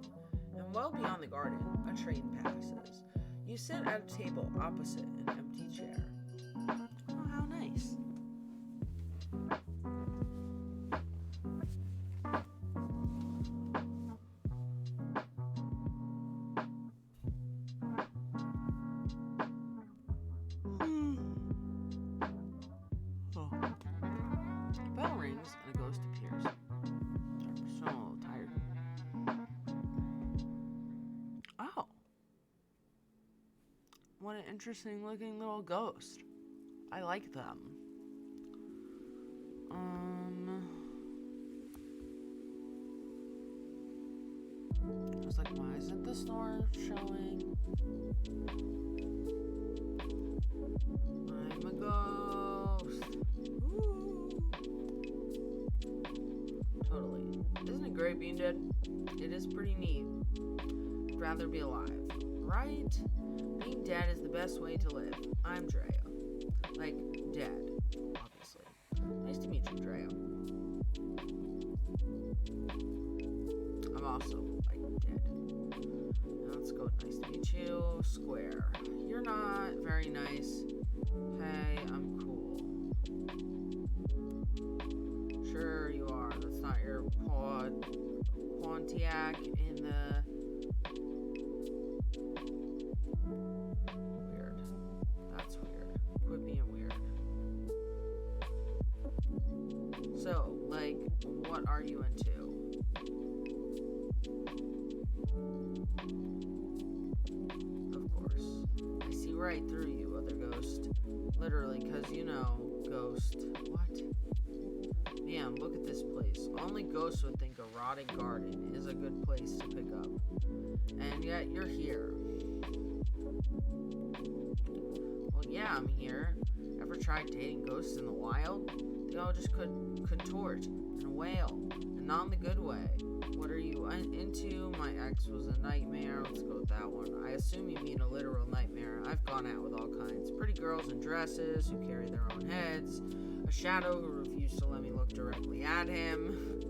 and well beyond the garden, a train passes. You sit at a table opposite an empty chair. Oh, how nice. Oh. The bell rings and a ghost appears. I'm so a little tired. Oh. What an interesting looking little ghost. I like them. I was like, why isn't the store showing? I'm a ghost. Ooh. Totally. Isn't it great being dead? It is pretty neat. I'd rather be alive, right? Being dead is the best way to live. I'm Drea. Like, dead, obviously. Nice to meet you, Drea. I'm also, like, dead. Let's go. Nice to meet you. Square. You're not very nice. Hey, I'm cool. Sure you are. That's not your Pontiac in the... Weird. That's weird. Quit being weird. So, like, what are you into? Of course. I see right through you, other ghost. Literally, because you know, ghost. What? Damn, look at this place. Only ghosts would think a rotting garden is a good place to pick up. And yet, you're here. Well, yeah, I'm here. Ever tried dating ghosts in the wild? They all just contort and wail, and not in the good way. What are you into? My ex was a nightmare. Let's go with that one. I assume you mean a literal nightmare. I've gone out with all kinds. Pretty girls in dresses who carry their own heads. A shadow who refused to let me look directly at him.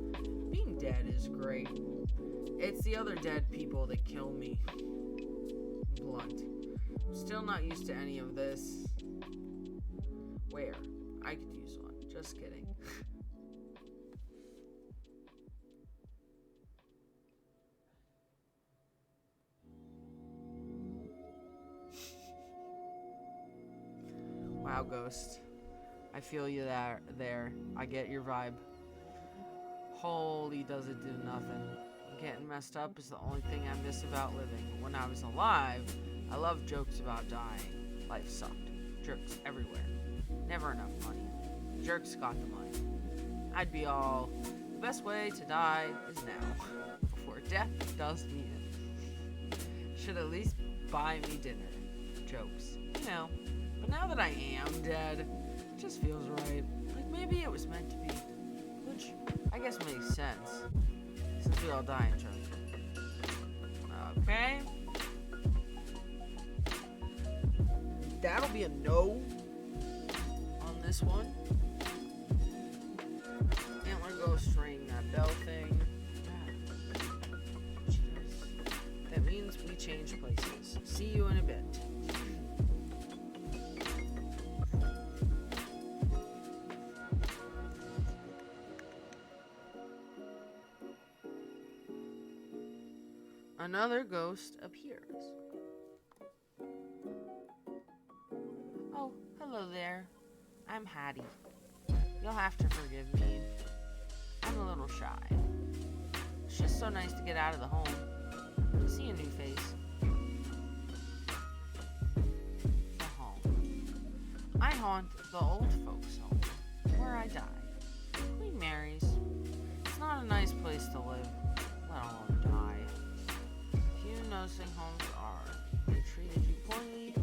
Being dead is great. It's the other dead people that kill me. Blunt. I'm still not used to any of this. Where? I could use one. Just kidding. Wow, Ghost. I feel you there. I get your vibe. Holy, does it do nothing. Getting messed up is the only thing I miss about living. When I was alive, I loved jokes about dying. Life sucked. Jerks everywhere. Never enough money. Jerks got the money. I'd be all, the best way to die is now, before death does me in. Should at least buy me dinner. Jokes. You know. But now that I am dead, it just feels right. Like maybe it was meant to be. Which I guess makes sense. Since we all die in church. Okay. That'll be a no on this one. Antler Ghost ring, that bell thing. Jeez. That means we change places. See you in a bit. Another ghost appears. Oh, hello there. I'm Hattie. You'll have to forgive me. I'm a little shy. It's just so nice to get out of the home. See a new face. The home. I haunt the old folks' home, where I die. Queen Mary's. It's not a nice place to live, let alone die. Nursing homes are. They treated you poorly.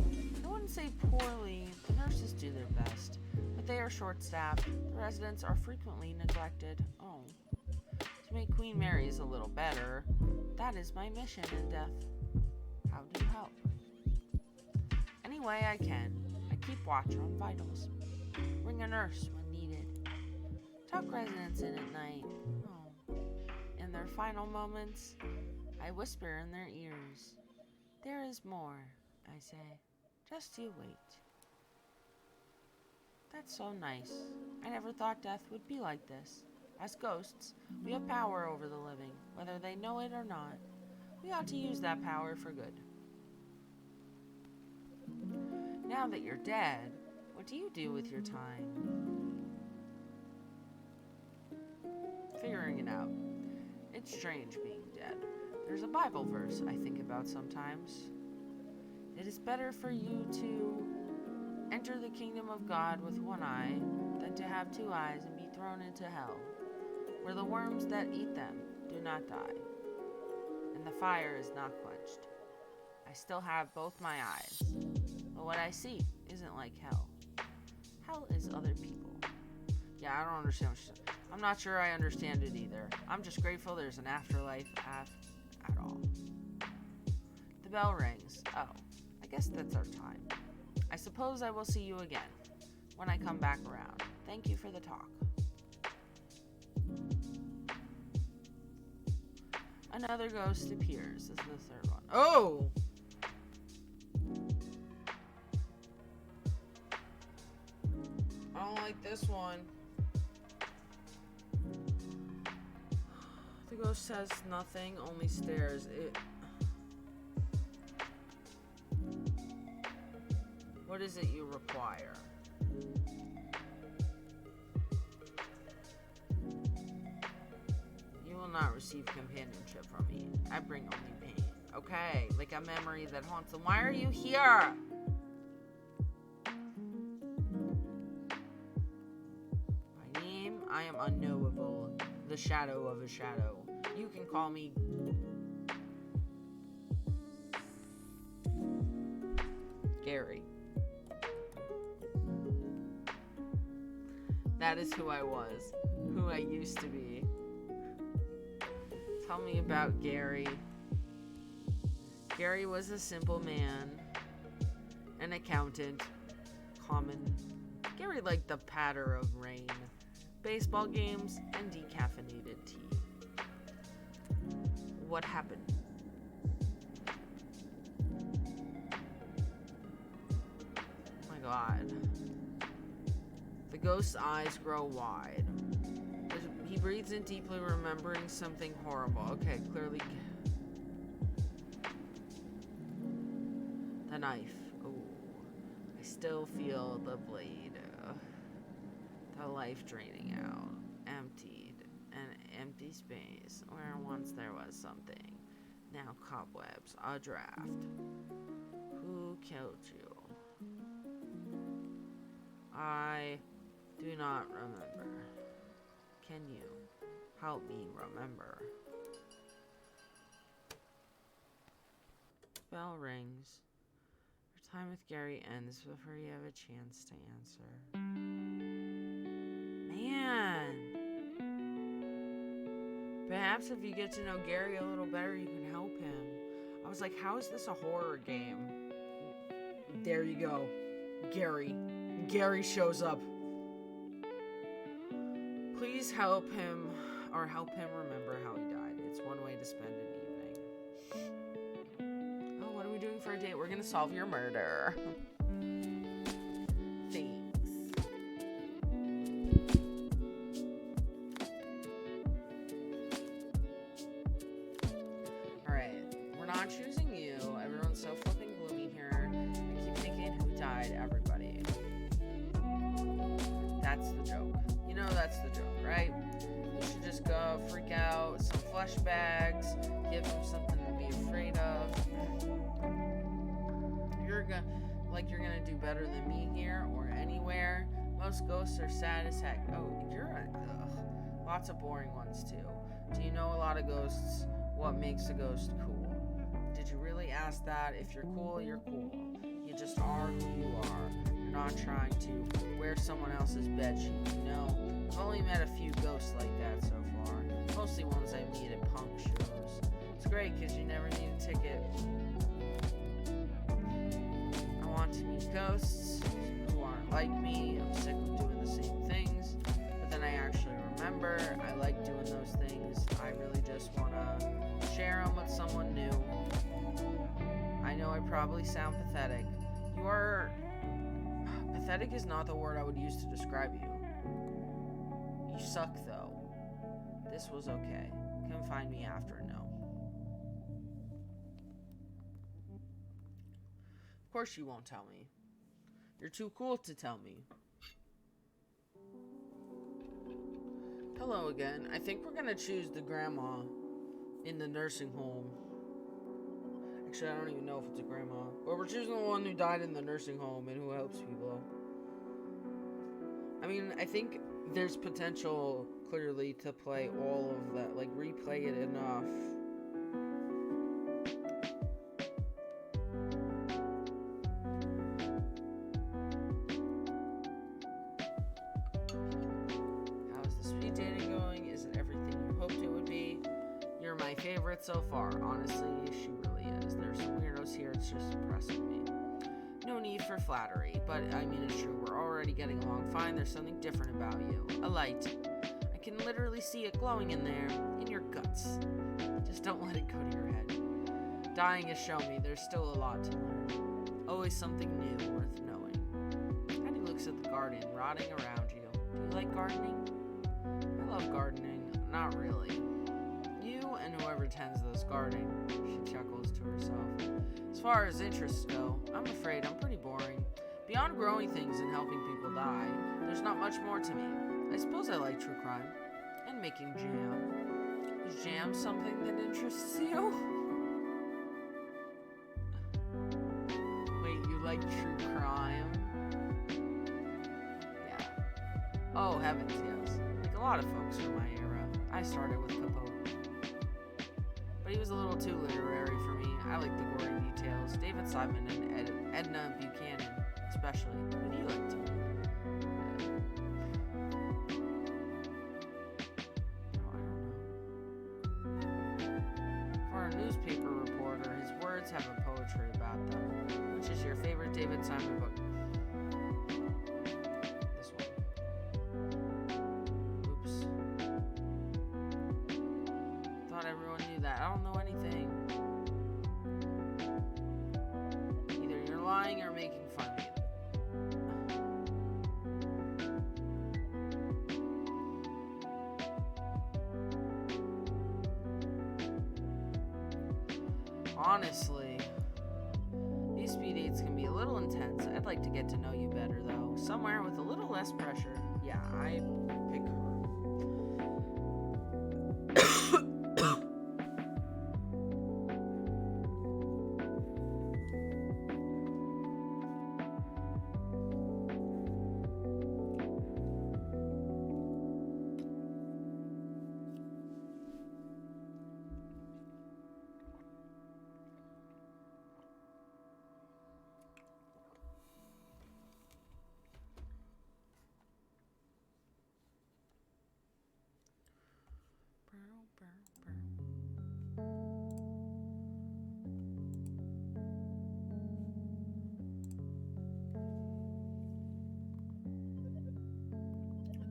I wouldn't say poorly. The nurses do their best, but they are short-staffed. The residents are frequently neglected. Oh. To make Queen Mary's a little better, that is my mission in death. How do you help? Any way I can. I keep watch on vitals. Ring a nurse when needed. Tuck residents in at night. Oh. In their final moments, I whisper in their ears. There is more, I say. Just you wait. That's so nice. I never thought death would be like this. As ghosts, we have power over the living, whether they know it or not. We ought to use that power for good. Now that you're dead, what do you do with your time? Figuring it out. It's strange being dead. There's a Bible verse I think about sometimes. It is better for you to enter the kingdom of God with one eye than to have two eyes and be thrown into hell, where the worms that eat them do not die, and the fire is not quenched. I still have both my eyes, but what I see isn't like hell. Hell is other people. Yeah, I don't understand what she said. I'm not sure I understand it either. I'm just grateful there's an afterlife at all. The bell rings. Oh, I guess that's our time. I suppose I will see you again when I come back around. Thank you for the talk. Another ghost appears. This is the third one. Oh! I don't like this one. The ghost says nothing, only stares. What is it you require? You will not receive companionship from me. I bring only pain. Okay, like a memory that haunts them. Why are you here? My name, I am unknowable. The shadow of a shadow. You can call me Gary. That is who I was, who I used to be. Tell me about Gary. Gary was a simple man, an accountant, common. Gary liked the patter of rain, baseball games, and decaffeinated tea. What happened? Oh my God. The ghost's eyes grow wide. He breathes in deeply, remembering something horrible. Okay, clearly. The knife. Oh, I still feel the blade. The life draining out. Emptied. An empty space where once there was something. Now cobwebs. A draft. Who killed you? I do not remember. Can you help me remember? Bell rings. Your time with Gary ends before you have a chance to answer. Man! Perhaps if you get to know Gary a little better, you can help him. I was like, how is this a horror game? There you go. Gary. Gary shows up. Please help him, or help him remember how he died. It's one way to spend an evening. Oh, what are we doing for a date? We're gonna solve your murder. Thanks. Alright, we're not choosing you. Everyone's so flipping gloomy here. I keep thinking who died, everybody. That's the joke. You know that's the joke, right? You should just go freak out, some flesh bags, give them something to be afraid of. You're gonna do better than me here or anywhere. Most ghosts are sad as heck. Oh, lots of boring ones too. Do you know a lot of ghosts? What makes a ghost cool? Did you really ask that? If you're cool, you're cool. You just are who you are. You're not trying to wear someone else's bedsheet, you know? I've only met a few ghosts like that so far. Mostly ones I meet at punk shows. It's great because you never need a ticket. I want to meet ghosts who aren't like me. I'm sick of doing the same things. But then I actually remember I like doing those things. I really just want to share them with someone new. I know I probably sound pathetic. You are... Pathetic is not the word I would use to describe you. You suck, though. This was okay. Come find me after, no. Of course you won't tell me. You're too cool to tell me. Hello again. I think we're gonna choose the grandma in the nursing home. Actually, I don't even know if it's a grandma. But we're choosing the one who died in the nursing home and who helps people. I mean, I think there's potential, clearly, to play all of that. Like, replay it enough. How's the speed dating going? Is it everything you hoped it would be? You're my favorite so far. Honestly, she really is. There's some weirdos here. It's just impressing me. No need for flattery, but I mean it's true. We're already getting along fine. There's something different about you. A light. I can literally see it glowing in there. In your guts. Just don't let it go to your head. Dying has shown me there's still a lot to learn. Always something new worth knowing. Eddie looks at the garden rotting around you. Do you like gardening? I love gardening. Not really. You and whoever tends this garden, she chuckles to herself. As far as interests go, I'm afraid I'm pretty boring. Beyond growing things and helping people die, there's not much more to me. I suppose I like true crime and making jam. Is jam something that interests you? Wait, you like true crime? Yeah. Oh, heavens, yes. Like a lot of folks from my era, I started with Capote. But he was a little too literary for me. I like the gory details. David Simon and Edna Buchanan, especially. Who do you like to read? For a newspaper reporter, his words have a poetry about them. Which is your favorite David Simon book? This one. Oops. Thought everyone knew that. I don't know anything. Either you're lying or making fun of me. Honestly, these speed dates can be a little intense. I'd like to get to know you better, though. Somewhere with a little less pressure. Yeah, I pick her.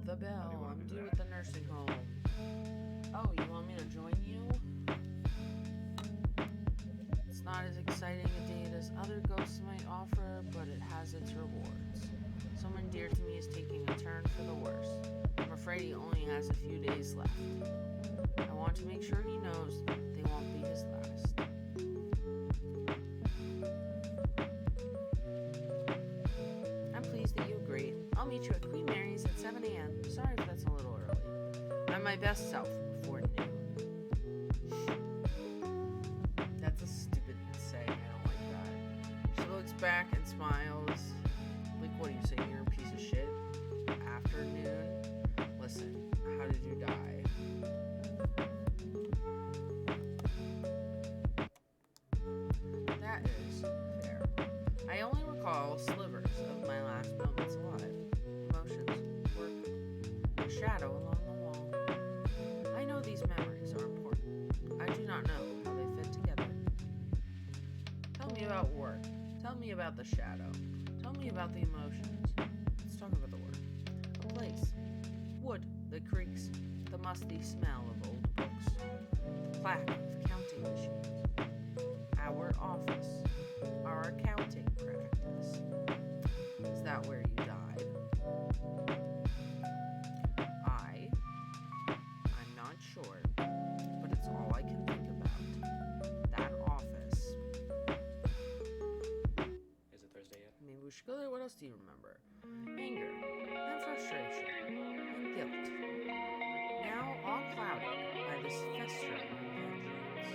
The bell. I'm due at the nursing home. Oh, you want me to join you? It's not as exciting a date as other ghosts might offer, but it has its rewards. Someone dear to me is taking a turn for the worse. I'm afraid he only has a few days left. I want to make sure he knows they won't be his last. I'm pleased that you agreed. I'll meet you at Queen Mary's at 7 a.m. Sorry if that's a little early. I'm my best self before noon. That's a stupid saying. I don't like that. She looks back and smiles. Like, what do you say? You're a piece of shit? Afternoon? Listen, how did you die? That is fair. I only recall slivers of my last moments alive. Emotions, work, a shadow along the wall. I know these memories are important. I do not know how they fit together. Tell me about work. Tell me about the shadow. Tell me about the emotions. Let's talk about the work. A place. Wood that creaks. The musty smell of old books. The clack of counting machines. Our office. Our accounting practice. Is that where you died? I'm not sure, but it's all I can think about. That office. Is it Thursday yet? Maybe we should go there. What else do you remember? Anger, and frustration, and guilt. Now all clouded by this festering vengeance.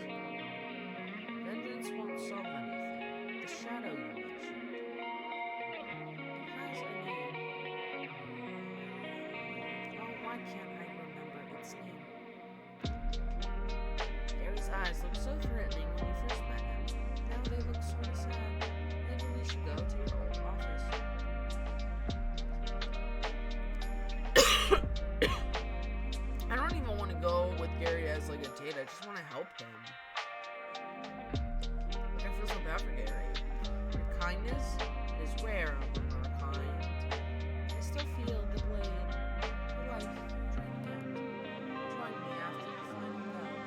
Vengeance won't solve anything. The shadow you mentioned. It has a name. Oh, why can't I remember its name? Gary's eyes looked so threatening when you first met him. Now they look sort of sad. Maybe we should go to your old office. I don't even want to go with Gary as like a date. I just want to help him. Like, I feel so bad for Gary. Your kindness is rare among our kind. I still feel the blade, the life, drained out. Join me after the final bell.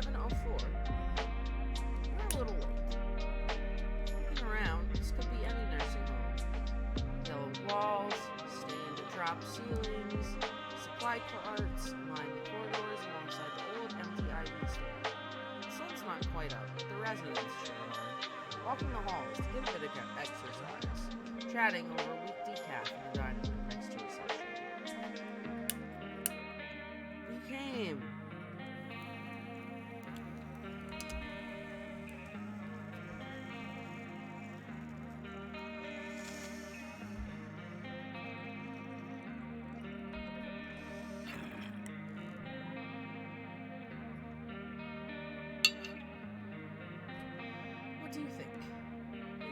7:04. We're a little late. Looking around, this could be any nursing home. Yellow walls, stained-drop ceilings, supply carts line the corridors alongside the old empty IV store. The sun's not quite up, but the residents sure are. Walking the halls to get a bit of exercise, chatting over weak decaf in the dining room next to reception. We came. What do you think?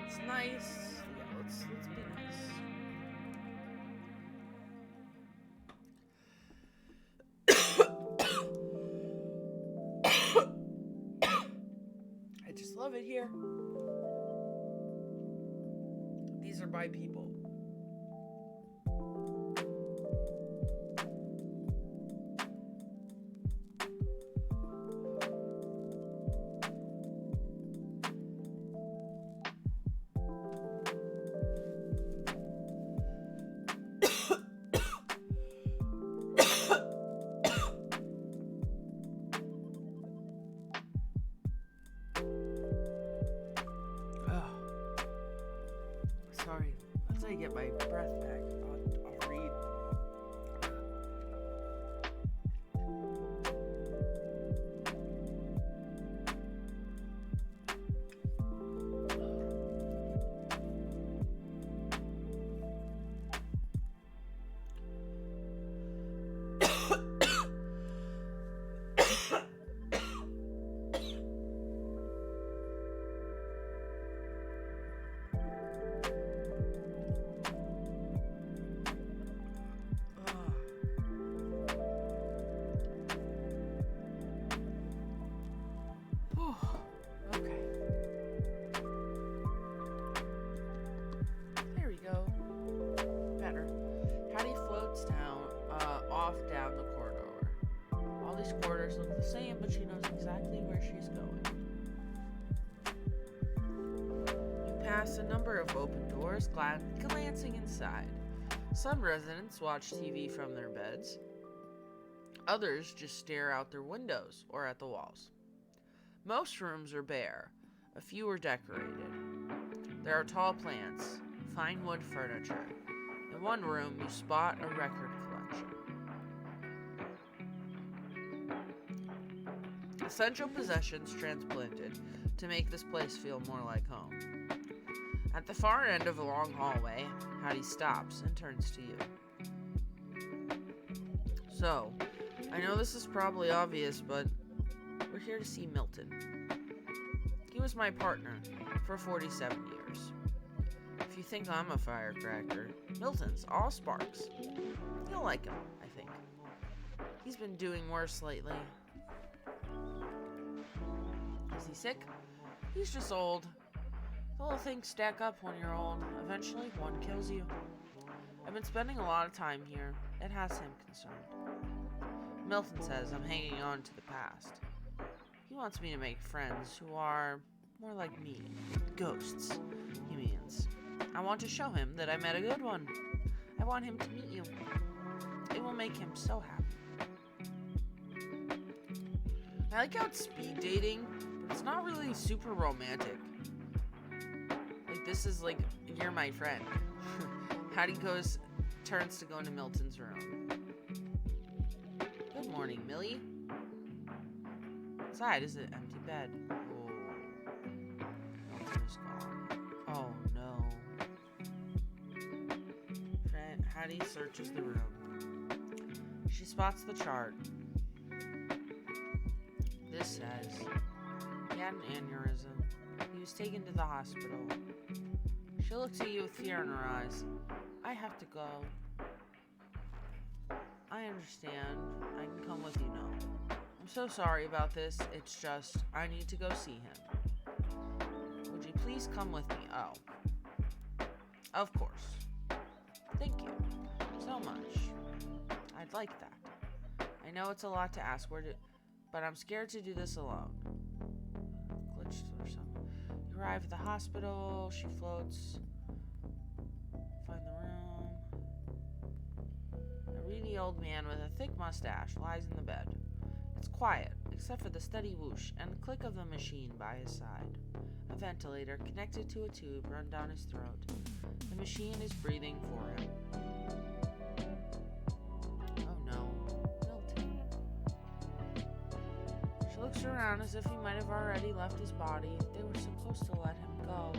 It's nice. Yeah, let's be nice. I just love it here. These are my people. Sorry, until I get my breath back, I'll read. Okay. There we go. Better. Hattie floats off down the corridor. All these corridors look the same, but she knows exactly where she's going. You pass a number of open doors, glancing inside. Some residents watch TV from their beds. Others just stare out their windows or at the walls. Most rooms are bare. A few are decorated. There are tall plants, fine wood furniture. In one room, you spot a record collection. Essential possessions transplanted to make this place feel more like home. At the far end of a long hallway, Hattie stops and turns to you. So, I know this is probably obvious, but we're here to see Milton. He was my partner for 47 years. If you think I'm a firecracker, Milton's all sparks. You'll like him, I think. He's been doing worse lately. Is he sick? He's just old. The little things stack up when you're old. Eventually, one kills you. I've been spending a lot of time here. It has him concerned. Milton says I'm hanging on to the past. He wants me to make friends who are more like me. Ghosts, he means. I want to show him that I met a good one. I want him to meet you. It will make him so happy. I like how it's speed dating, but it's not really super romantic. Like, this is like, you're my friend. Hattie turns to go into Milton's room. Good morning, Millie. Inside is an empty bed. Oh. Milton is gone. Oh no. Hattie searches the room. She spots the chart. This says he had an aneurysm. He was taken to the hospital. She looks at you with fear in her eyes. I have to go. I understand. I can come with you now. I'm so sorry about this. It's just, I need to go see him. Would you please come with me? Oh. Of course. Thank you so much. I'd like that. I know it's a lot to ask. but I'm scared to do this alone. Glitched or something. You arrive at the hospital. She floats. Find the room. A reedy old man with a thick mustache lies in the bed. It's quiet, except for the steady whoosh and click of the machine by his side. A ventilator connected to a tube run down his throat. The machine is breathing for him. Oh no, Milton. She looks around as if he might have already left his body. They were supposed to let him go.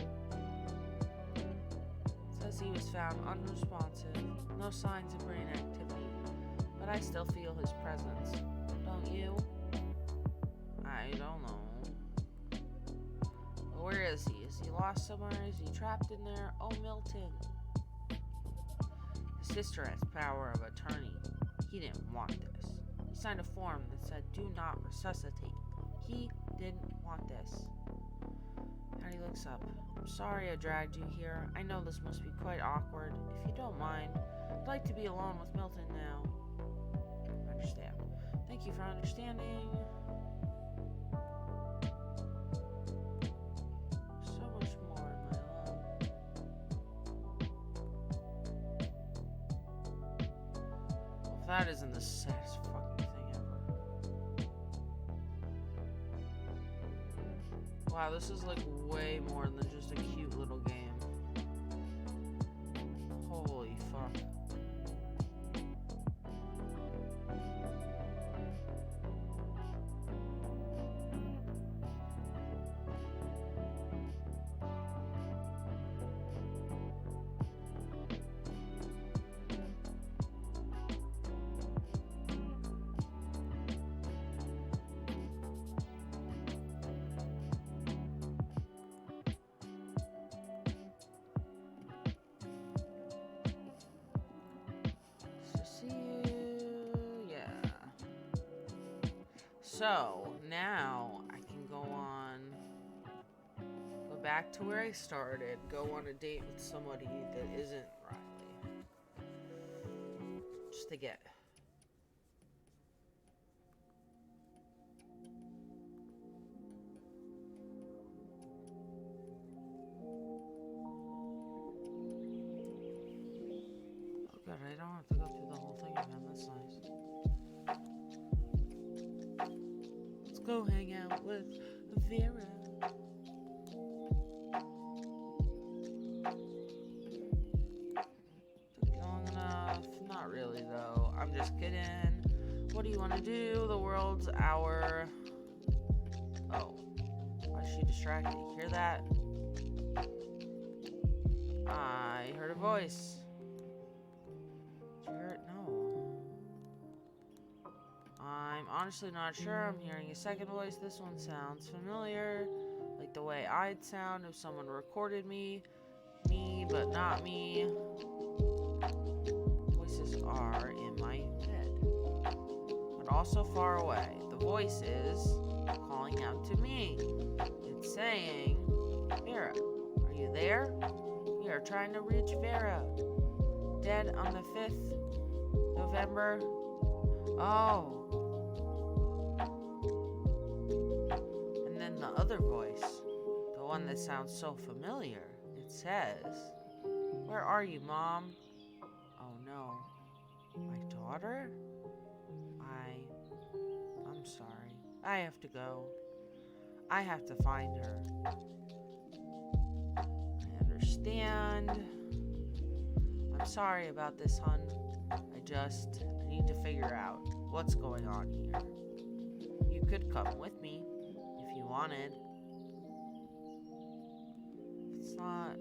Says he was found unresponsive, no signs of brain activity, but I still feel his presence. Don't you? I don't know. Well, where is he? Is he lost somewhere? Is he trapped in there? Oh, Milton. His sister has power of attorney. He didn't want this. He signed a form that said, "Do not resuscitate." He didn't want this. Patty looks up. I'm sorry I dragged you here. I know this must be quite awkward. If you don't mind, I'd like to be alone with Milton now. I understand. Thank you for understanding. So much more in my love. Well, if that isn't the saddest fucking thing ever. Wow, this is like way more than just a cute little game. Holy fuck. So now I can go back to where I started, go on a date with somebody that isn't Riley. Just to get. Oh good, I don't have to go through the whole thing again, that's nice. Go hang out with Vera. Took long enough. Not really, though. I'm just kidding. What do you want to do? The world's our... Oh. Why is she distracted? You hear that? I heard a voice. Did you hear it? No. I'm honestly not sure. I'm hearing a second voice. This one sounds familiar, like the way I'd sound if someone recorded me, but not me. Voices are in my head, but also far away. The voice is calling out to me. It's saying, Vera, are you there? We are trying to reach Vera. Dead on the 5th November. Oh. And then the other voice, the one that sounds so familiar, it says, where are you, Mom? Oh no. My daughter? I'm sorry. I have to go. I have to find her. I understand. I'm sorry about this, hun. I need to figure out what's going on here. You could come with me if you wanted. If it's not,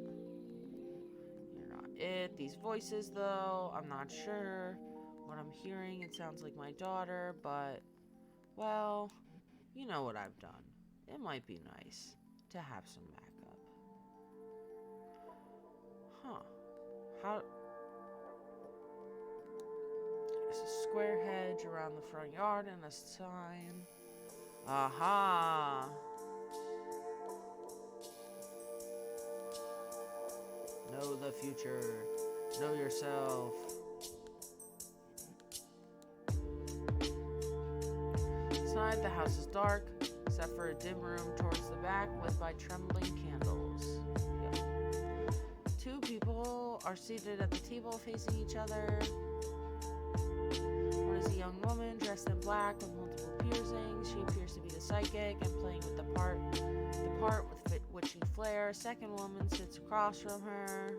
you're not it. These voices, though, I'm not sure what I'm hearing. It sounds like my daughter, but, well, you know what I've done. It might be nice to have some backup. Huh. How... There's a square hedge around the front yard and a sign. Aha! Know the future. Know yourself. Sign Inside, the house is dark, except for a dim room towards the back lit by trembling candles. Yep. Two people are seated at the table facing each other. One is a young woman dressed in black with multiple piercings. She appears to be the psychic and playing with the part with witchy flair. A second woman sits across from her.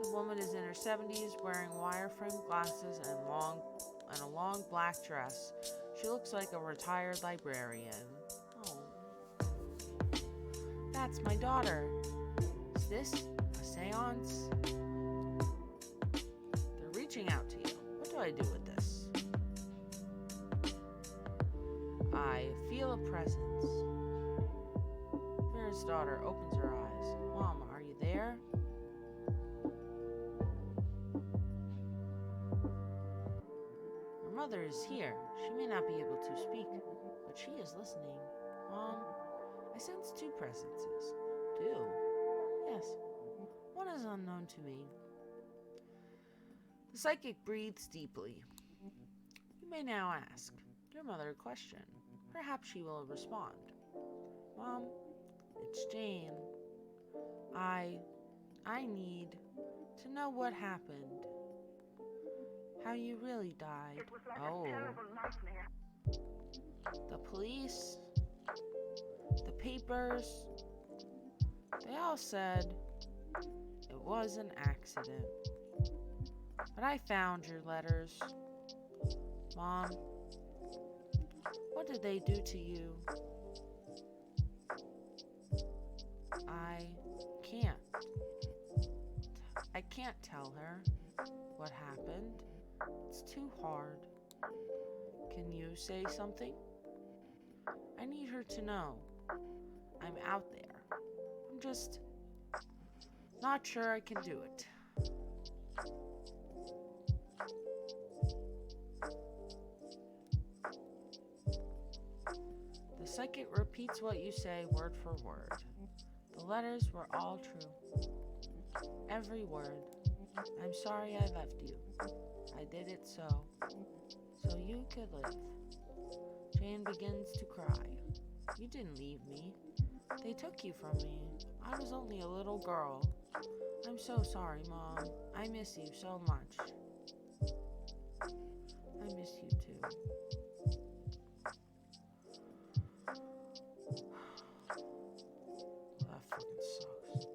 The woman is in her 70s, wearing wireframe glasses and a long black dress. She looks like a retired librarian. Oh. That's my daughter. Is this a seance? They're reaching out to you. What do I do with this? I feel a presence. Vera's daughter opens her eyes. Mom, are you there? Her mother is here. She may not be able to speak, but she is listening. Mom, I sense two presences. Two? Yes. One is unknown to me. The psychic breathes deeply. You may now ask your mother a question. Perhaps she will respond. Mom, it's Jane. I need to know what happened. How you really died. It was like a terrible nightmare. The police, the papers, they all said it was an accident. But I found your letters. Mom, what did they do to you? I can't tell her what happened. It's too hard. Can you say something? I need her to know. I'm out there. I'm just not sure I can do it. The psychic repeats what you say word for word. The letters were all true. Every word. I'm sorry I left you. I did it so you could live. Jane begins to cry. You didn't leave me. They took you from me. I was only a little girl. I'm so sorry, Mom. I miss you so much. I miss you too. That fucking sucks.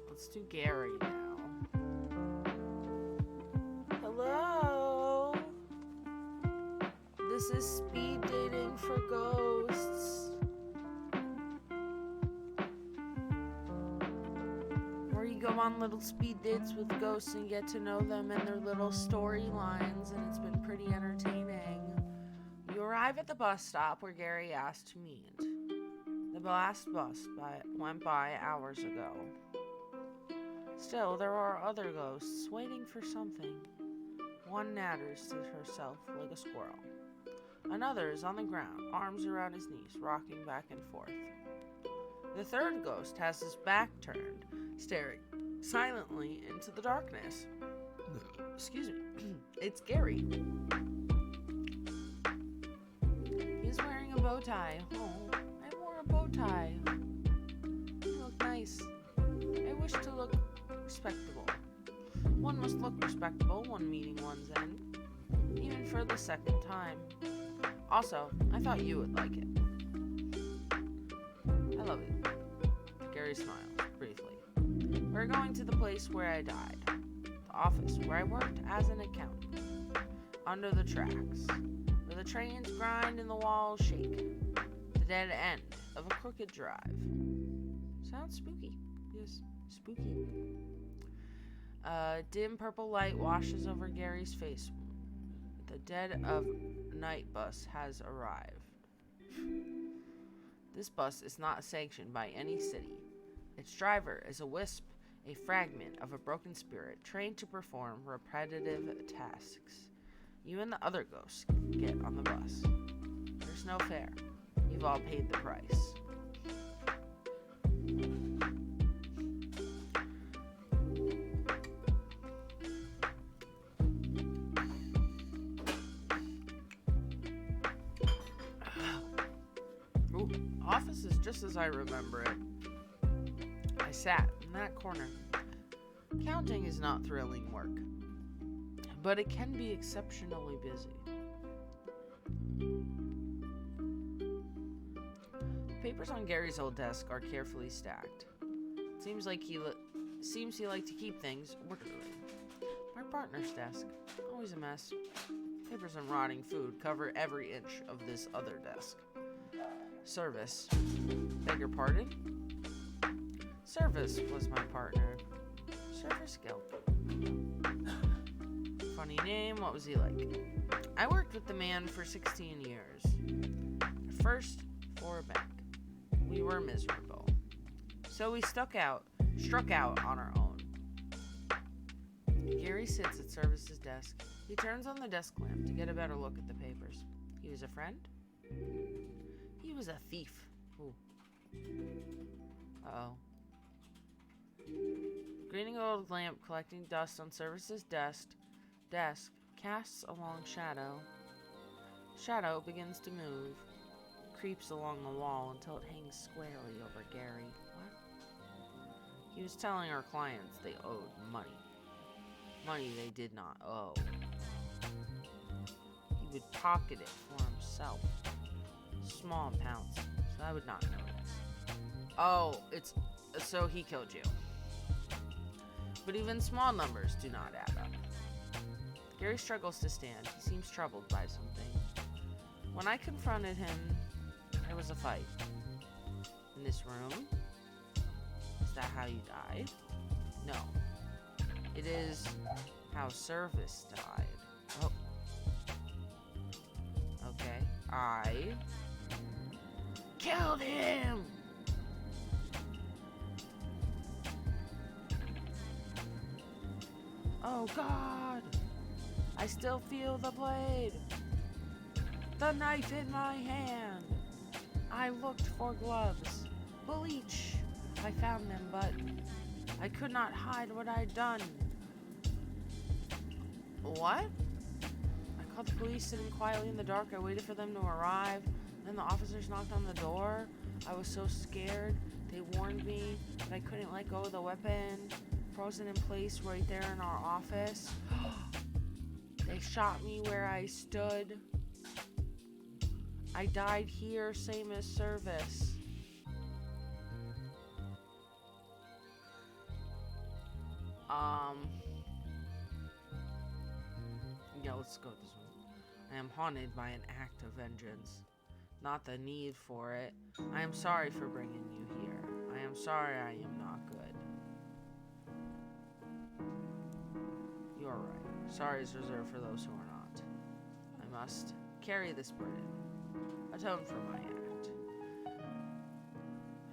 Let's do Gary now. Hello? This is speed dating for ghosts. Where you go on little speed dates with ghosts and get to know them and their little storylines, and it's been pretty entertaining. You arrive at the bus stop where Gary asked to meet. The last bus went by hours ago. Still, there are other ghosts waiting for something. One natters to herself like a squirrel. Another is on the ground, arms around his knees, rocking back and forth. The third ghost has his back turned, staring silently into the darkness. Excuse me. It's Gary. He's wearing a bow tie. Oh, I wore a bow tie. You look nice. I wish to look respectable. One must look respectable when meeting one's end, even for the second time. Also, I thought you would like it. I love it. Gary smiles briefly. We're going to the place where I died. The office where I worked as an accountant. Under the tracks, where the trains grind and the walls shake. The dead end of a crooked drive. Sounds spooky. Yes, spooky. A dim purple light washes over Gary's face. The dead of night bus has arrived. This bus is not sanctioned by any city. Its driver is a wisp, a fragment of a broken spirit trained to perform repetitive tasks. You and the other ghosts get on the bus. There's no fare. You've all paid the price. Ooh, office is just as I remember it. I sat in that corner. Counting is not thrilling work, but it can be exceptionally busy. Papers on Gary's old desk are carefully stacked. Seems he liked to keep things orderly. My partner's desk, always a mess. Papers and rotting food cover every inch of this other desk. Service. Beg your pardon? Service was my partner. Service Guild. Funny name, what was he like? I worked with the man for 16 years. At first, for a bank. We were miserable. So we struck out on our own. Gary sits at Service's desk. He turns on the desk lamp to get a better look at the papers. He was a friend? He was a thief. Ooh. Uh-oh. Greening old lamp collecting dust on Service's desk casts a long shadow. Shadow begins to move, creeps along the wall until it hangs squarely over Gary. What? He was telling our clients they owed money. Money they did not owe. He would pocket it for himself. Small amounts, so I would not notice. Oh, it's so he killed you. But even small numbers do not add up. Gary struggles to stand. He seems troubled by something. When I confronted him, there was a fight. In this room? Is that how you died? No. It is how Service died. Oh. Okay. I killed him! Oh God! I still feel the blade. The knife in my hand. I looked for gloves. Bleach. I found them, but I could not hide what I'd done. What? I called the police, sitting quietly in the dark. I waited for them to arrive. Then the officers knocked on the door. I was so scared. They warned me that I couldn't let go of the weapon. Frozen in place right there in our office. They shot me where I stood. I died here, same as Service. Yeah, let's go this one. I am haunted by an act of vengeance, not the need for it. I am sorry for bringing you here. I am sorry I am not good. You are right. Sorry is reserved for those who are not. I must carry this burden, atone for my act.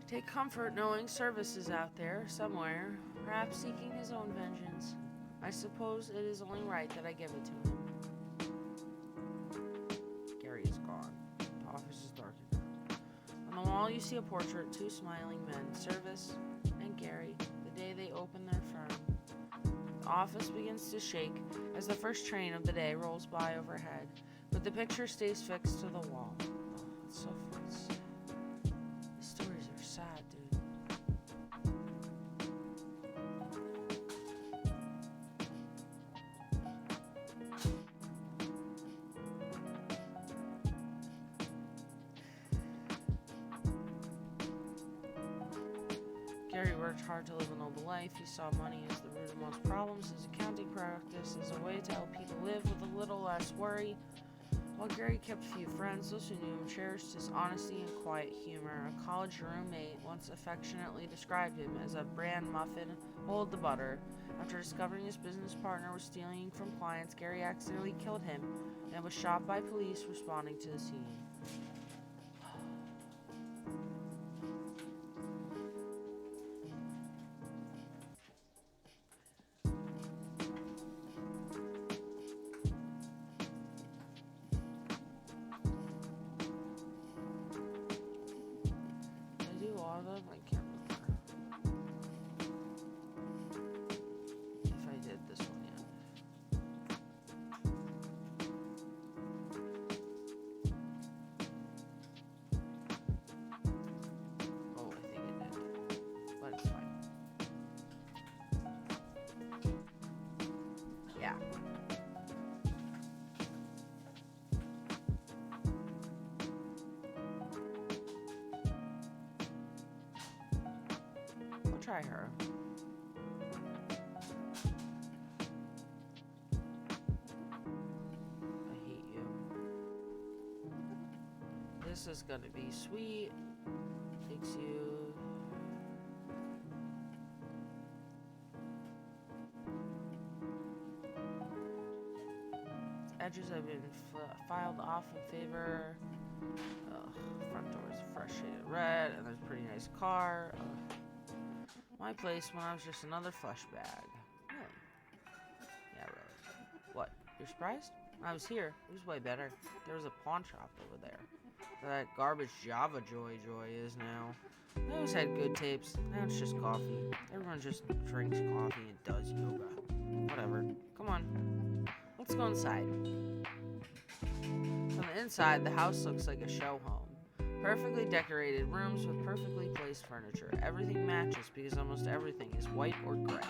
Take comfort knowing Service is out there, somewhere, perhaps seeking his own vengeance. I suppose it is only right that I give it to him. Gary is gone. The office is dark again. On the wall wall you see a portrait, two smiling men, Service and Gary, the day they opened their firm. The office begins to shake as the first train of the day rolls by overhead, but the picture stays fixed to the wall. Oh, it's so sad. These stories are sad, dude. Gary worked hard to live a noble life. He saw money as the root of most problems. His accounting practice is a way to help people live with a little less worry. While Gary kept few friends, those who knew him cherished his honesty and quiet humor. A college roommate once affectionately described him as a bran muffin, hold the butter. After discovering his business partner was stealing from clients, Gary accidentally killed him and was shot by police responding to the scene. I can't remember if I did this one yet. Oh, I think it did, but it's fine. Yeah. Try her. I hate you. This is gonna be sweet. Takes you. Edges have been filed off in favor. Front door is fresh shaded red, and there's a pretty nice car. My place when I was just another flesh bag. Really? Yeah, really. What? You're surprised? When I was here, it was way better. There was a pawn shop over there. Where that garbage Java Joy is now. They always had good tapes. Now it's just coffee. Everyone just drinks coffee and does yoga. Whatever. Come on. Let's go inside. From the inside, the house looks like a show home. Perfectly decorated rooms with perfectly placed furniture. Everything matches because almost everything is white or gray.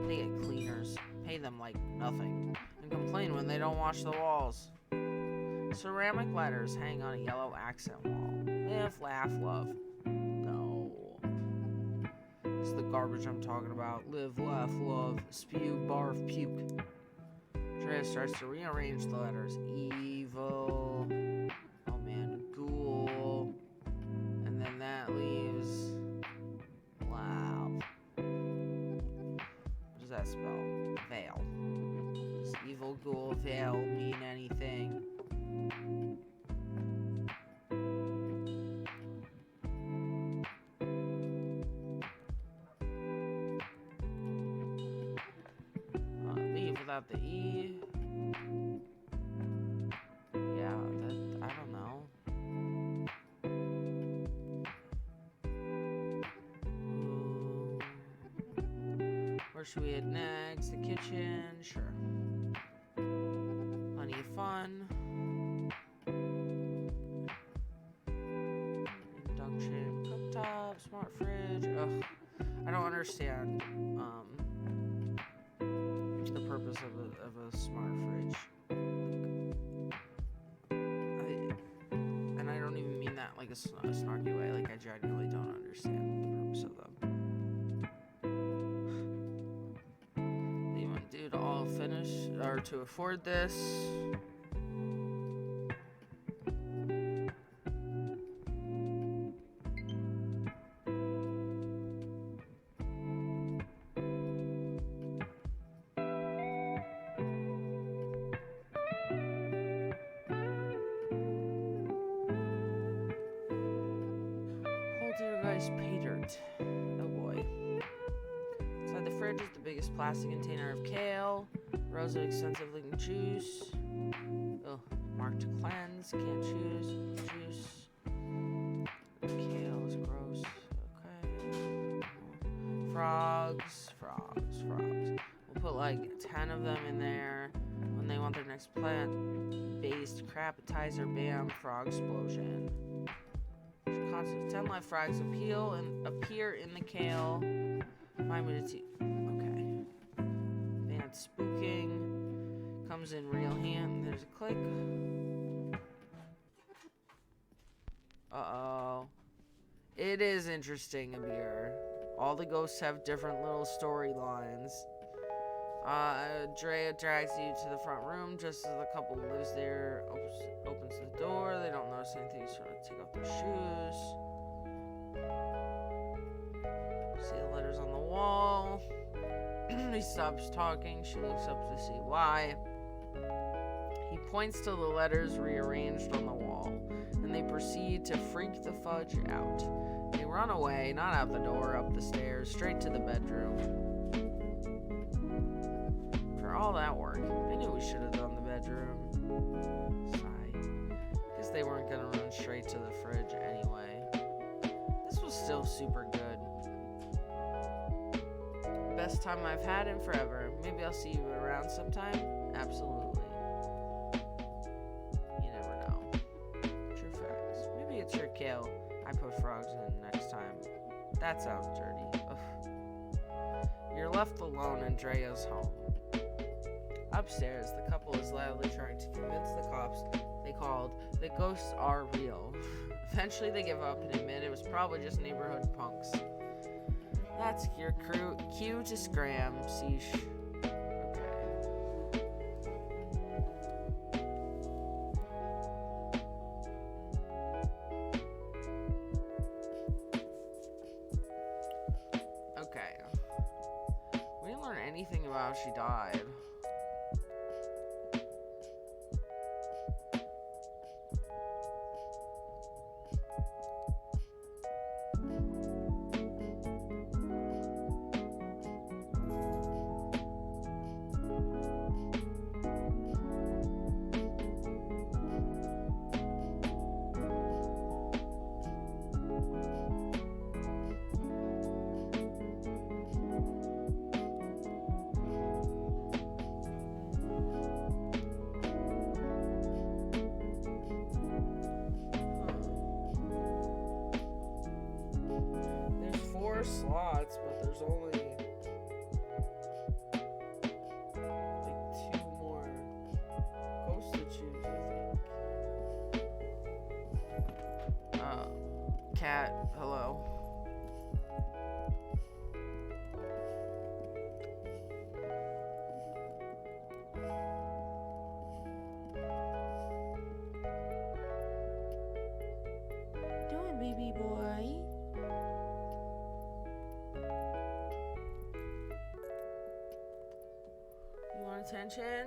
They get cleaners, pay them like nothing, and complain when they don't wash the walls. Ceramic letters hang on a yellow accent wall. Live, laugh, love. No. This is the garbage I'm talking about. Live, laugh, love. Spew, barf, puke. Drea starts to rearrange the letters. Evil. Ghoul, and then that leaves Wow. What does that spell? Veil. Does evil ghoul veil mean anything? Leave without the E. Yeah, I don't know. Where should we head next? The kitchen? Sure. Plenty of fun. Induction cooktop, smart fridge. Ugh. I don't understand the purpose of a smart fridge. And I don't even mean that like a snarky way. Like, I genuinely don't understand the purpose of them. What do you want to do to all finish or to afford this? Pay dirt. Oh boy. Inside the fridge is the biggest plastic container of kale, rows of extensive looking juice. Oh, marked to cleanse, can't choose. Juice. frogs. We'll put like 10 of them in there when they want their next plant-based crapatizer. Bam, frog explosion. 10 live frogs appear in the kale. 5 minutes. Okay. Bad spooking. Comes in real hand. There's a click. Uh-oh. It is interesting, Abir. All the ghosts have different little storylines. Drea drags you to the front room just as the couple who lives there opens the door. They don't notice anything, so they take off their shoes. See the letters on the wall. He stops talking. She looks up to see why. He points to the letters rearranged on the wall, and they proceed to freak the fudge out. They run away, not out the door, up the stairs, straight to the bedroom. For all that work, I knew we should have done the bedroom. Sigh. Guess they weren't gonna run straight to the fridge anyway. This was still super good. Best time I've had in forever. Maybe I'll see you around sometime? Absolutely. You never know. True facts. Maybe it's your kale I put frogs in next time. That sounds dirty. Ugh. You're left alone in Drea's home. Upstairs, the couple is loudly trying to convince the cops they called that ghosts are real. Eventually they give up and admit it was probably just neighborhood punks. That's your cue to scram, Sheesh. Okay. We didn't learn anything about how she died. Slots, but there's only like 2 more ghosts to choose, I think. Cat, hello. Doing, baby boy? Attention.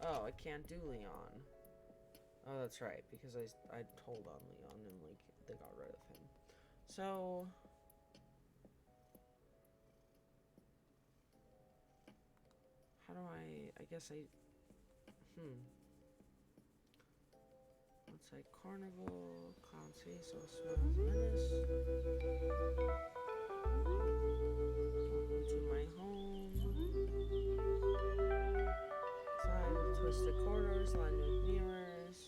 Oh, I can't do Leon. Oh, that's right, because I told on Leon and like they got rid of him. So how do I guess let's say carnival, clown's face, all smiles, menace. Welcome to my home. Side with twisted corners, lined with mirrors.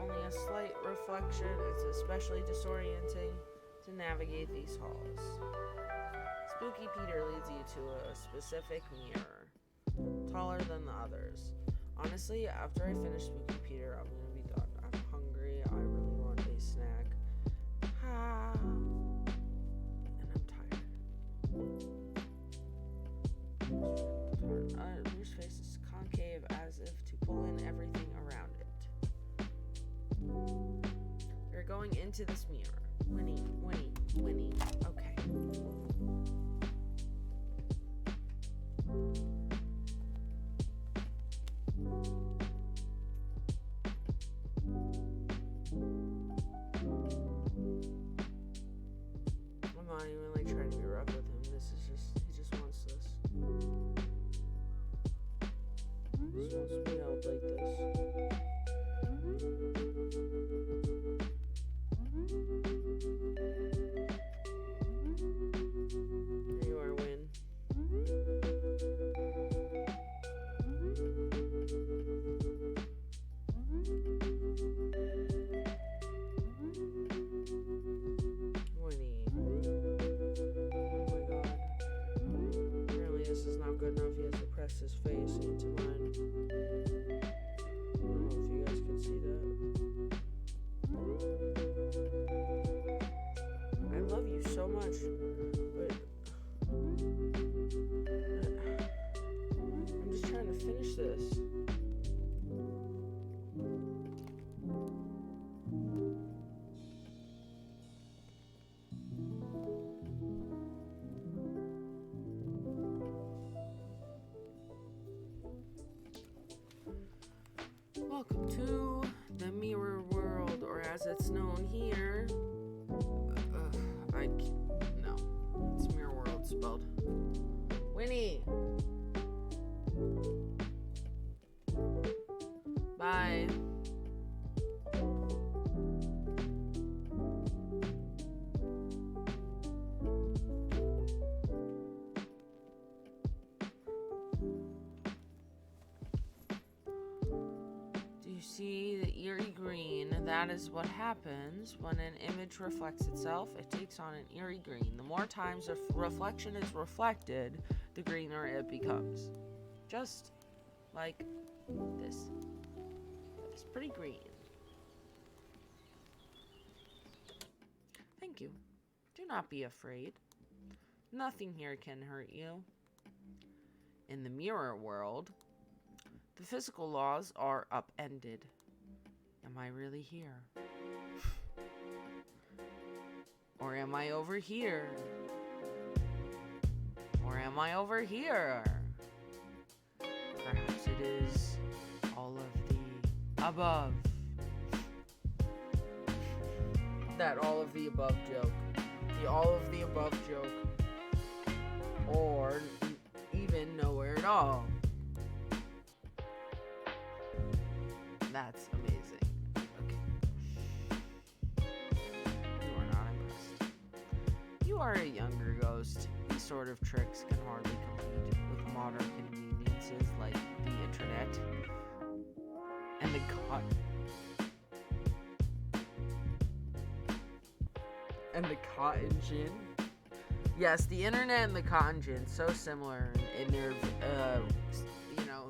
Only a slight reflection, it's especially disorienting to navigate these halls. Spooky Peter leads you to a specific mirror, taller than the others. Honestly, after I finish Spooky Peter, I'm gonna be done. I'm hungry. I really want a snack. And I'm tired. Bruce's face is concave as if to pull in everything around it. You're going into this mirror. Winnie. Okay. I'm not even like trying to be rough with him. He just wants this. This wants to be held like this. Here you are, Win. Winnie. Oh my god. Apparently this is not good enough. He has to press his face into mine. I don't know if you guys can see that. I love you so much, but I'm just trying to finish this. Welcome to the mirror world, or as it's known here, no, it's mirror world spelled. Winnie! Bye. Do you see the eerie green? That is what happens when an image reflects itself. It takes on an eerie green. The more times a reflection is reflected, the greener it becomes. Just like this. It's pretty green. Thank you. Do not be afraid. Nothing here can hurt you. In the mirror world, the physical laws are upended. Am I really here? Or am I over here? Or am I over here? Perhaps it is all of the above. That all of the above joke. The all of the above joke. Or even nowhere at all. That's amazing. Okay. You are not impressed. You are a younger ghost. These sort of tricks can hardly compete with modern conveniences like the internet and the cotton gin. Yes, the internet and the cotton gin, so similar in their,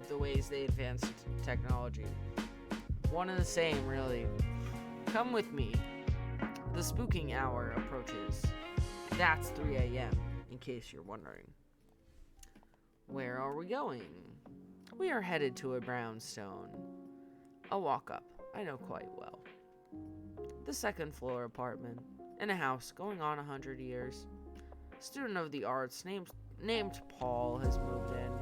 the ways they advanced technology. One and the same, really. Come with me. The spooking hour approaches. That's 3 a.m., in case you're wondering. Where are we going? We are headed to a brownstone. A walk-up, I know quite well. The second-floor apartment, in a house going on 100 years. Student of the arts named Paul has moved in.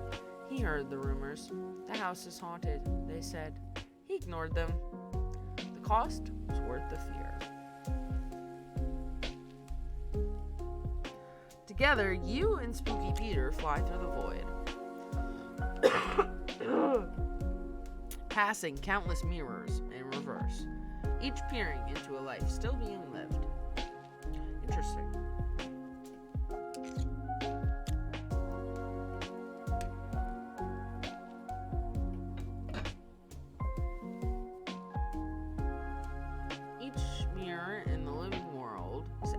He heard the rumors. The house is haunted, they said. He ignored them. The cost was worth the fear. Together, you and Spooky Peter fly through the void, passing countless mirrors in reverse, each peering into a life still being lived. Interesting.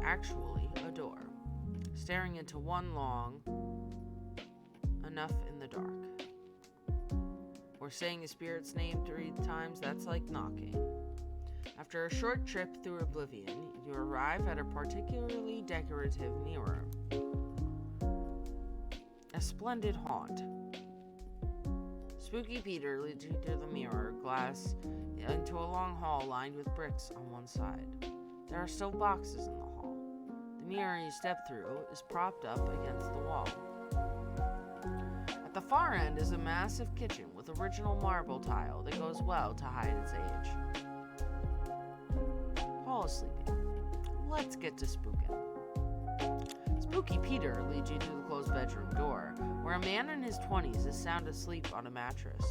Actually a door, staring into one long enough in the dark. Or saying a spirit's name 3 times, that's like knocking. After a short trip through oblivion, you arrive at a particularly decorative mirror. A splendid haunt. Spooky Peter leads you through the mirror glass into a long hall lined with bricks on one side. There are still boxes in the hall. The mirror you step through is propped up against the wall. At the far end is a massive kitchen with original marble tile that goes well to hide its age. Paul is sleeping. Let's get to spooking. Spooky Peter leads you to the closed bedroom door, where a man in his 20s is sound asleep on a mattress.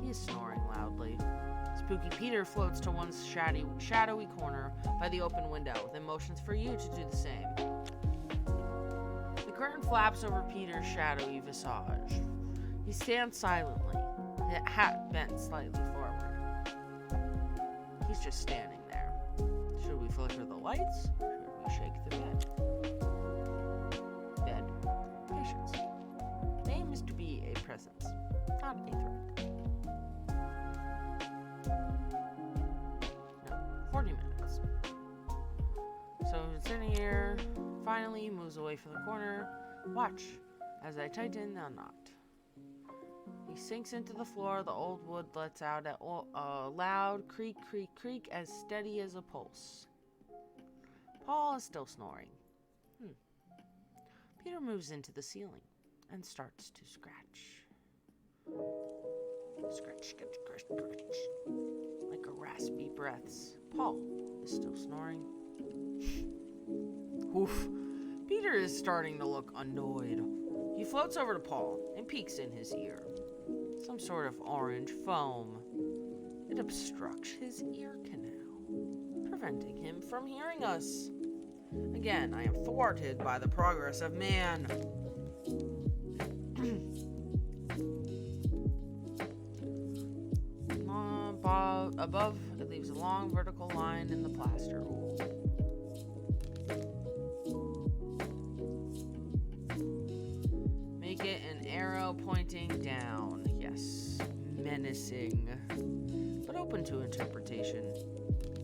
He is snoring loudly. Spooky Peter floats to one shadowy corner by the open window, then motions for you to do the same. The curtain flaps over Peter's shadowy visage. He stands silently, his hat bent slightly forward. He's just standing there. Should we flicker the lights? Should we shake the bed? Bed. Patience. The aim is to be a presence, not a threat. No, 40 minutes. So he's sitting here. Finally, he moves away from the corner. Watch as I tighten the knot. He sinks into the floor. The old wood lets out a loud creak, creak, creak, as steady as a pulse. Paul is still snoring. Peter moves into the ceiling and starts to scratch. Scratch, scratch, scratch, scratch. Like a raspy breaths. Paul is still snoring. Oof. Peter is starting to look annoyed. He floats over to Paul and peeks in his ear. Some sort of orange foam. It obstructs his ear canal, preventing him from hearing us. Again, I am thwarted by the progress of man. Above, it leaves a long vertical line in the plaster. Make it an arrow pointing down. Yes, menacing, but open to interpretation.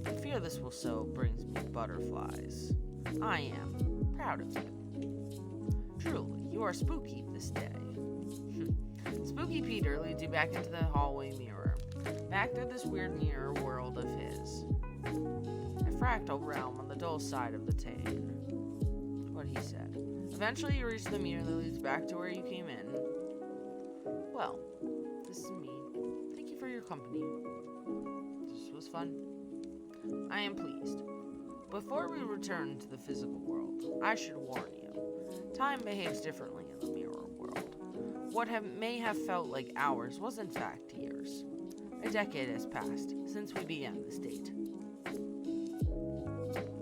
I fear this will sow brings me butterflies. I am proud of you. Truly, you are spooky this day. Spooky Peter leads you back into the hallway mirror, back to this weird mirror world of his. A fractal realm on the dull side of the Tane. What he said. Eventually you reach the mirror that leads back to where you came in. Well, this is me. Thank you for your company. This was fun. I am pleased. Before we return to the physical world, I should warn you. Time behaves differently in the mirror world. What may have felt like hours was in fact years. A decade has passed since we began this date.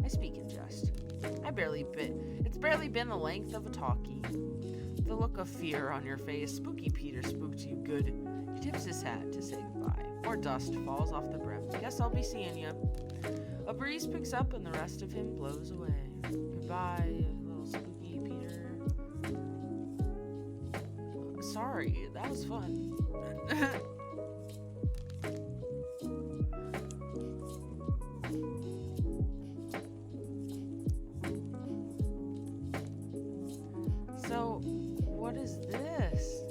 I speak in jest. It's barely been the length of a talkie. The look of fear on your face. Spooky Peter spooked you good. He tips his hat to say goodbye. More dust falls off the brim. Guess I'll be seeing you. A breeze picks up and the rest of him blows away. Goodbye, little spooky Peter. Sorry, that was fun. So, what is this?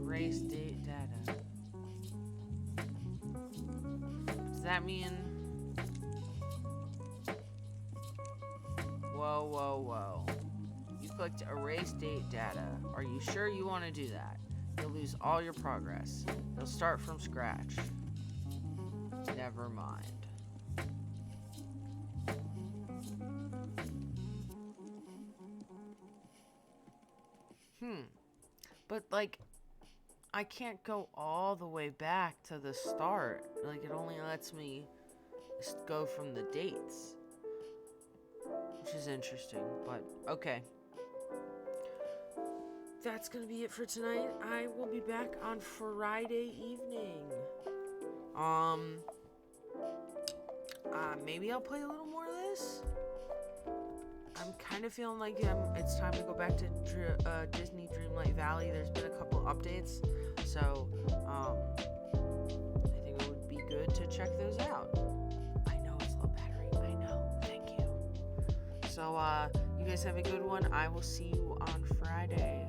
Race date data. Does that mean... Whoa. You clicked erase date data. Are you sure you want to do that? You'll lose all your progress. You'll start from scratch. Never mind. But, like, I can't go all the way back to the start. Like, it only lets me go from the dates. Which is interesting, but okay. That's gonna be it for tonight. I will be back on Friday evening. Maybe I'll play a little more of this. I'm kind of feeling like it's time to go back to Disney Dreamlight Valley. There's been a couple updates, so I think it would be good to check those out. I know it's low battery. I know. Thank you. So you guys have a good one. I will see you on Friday.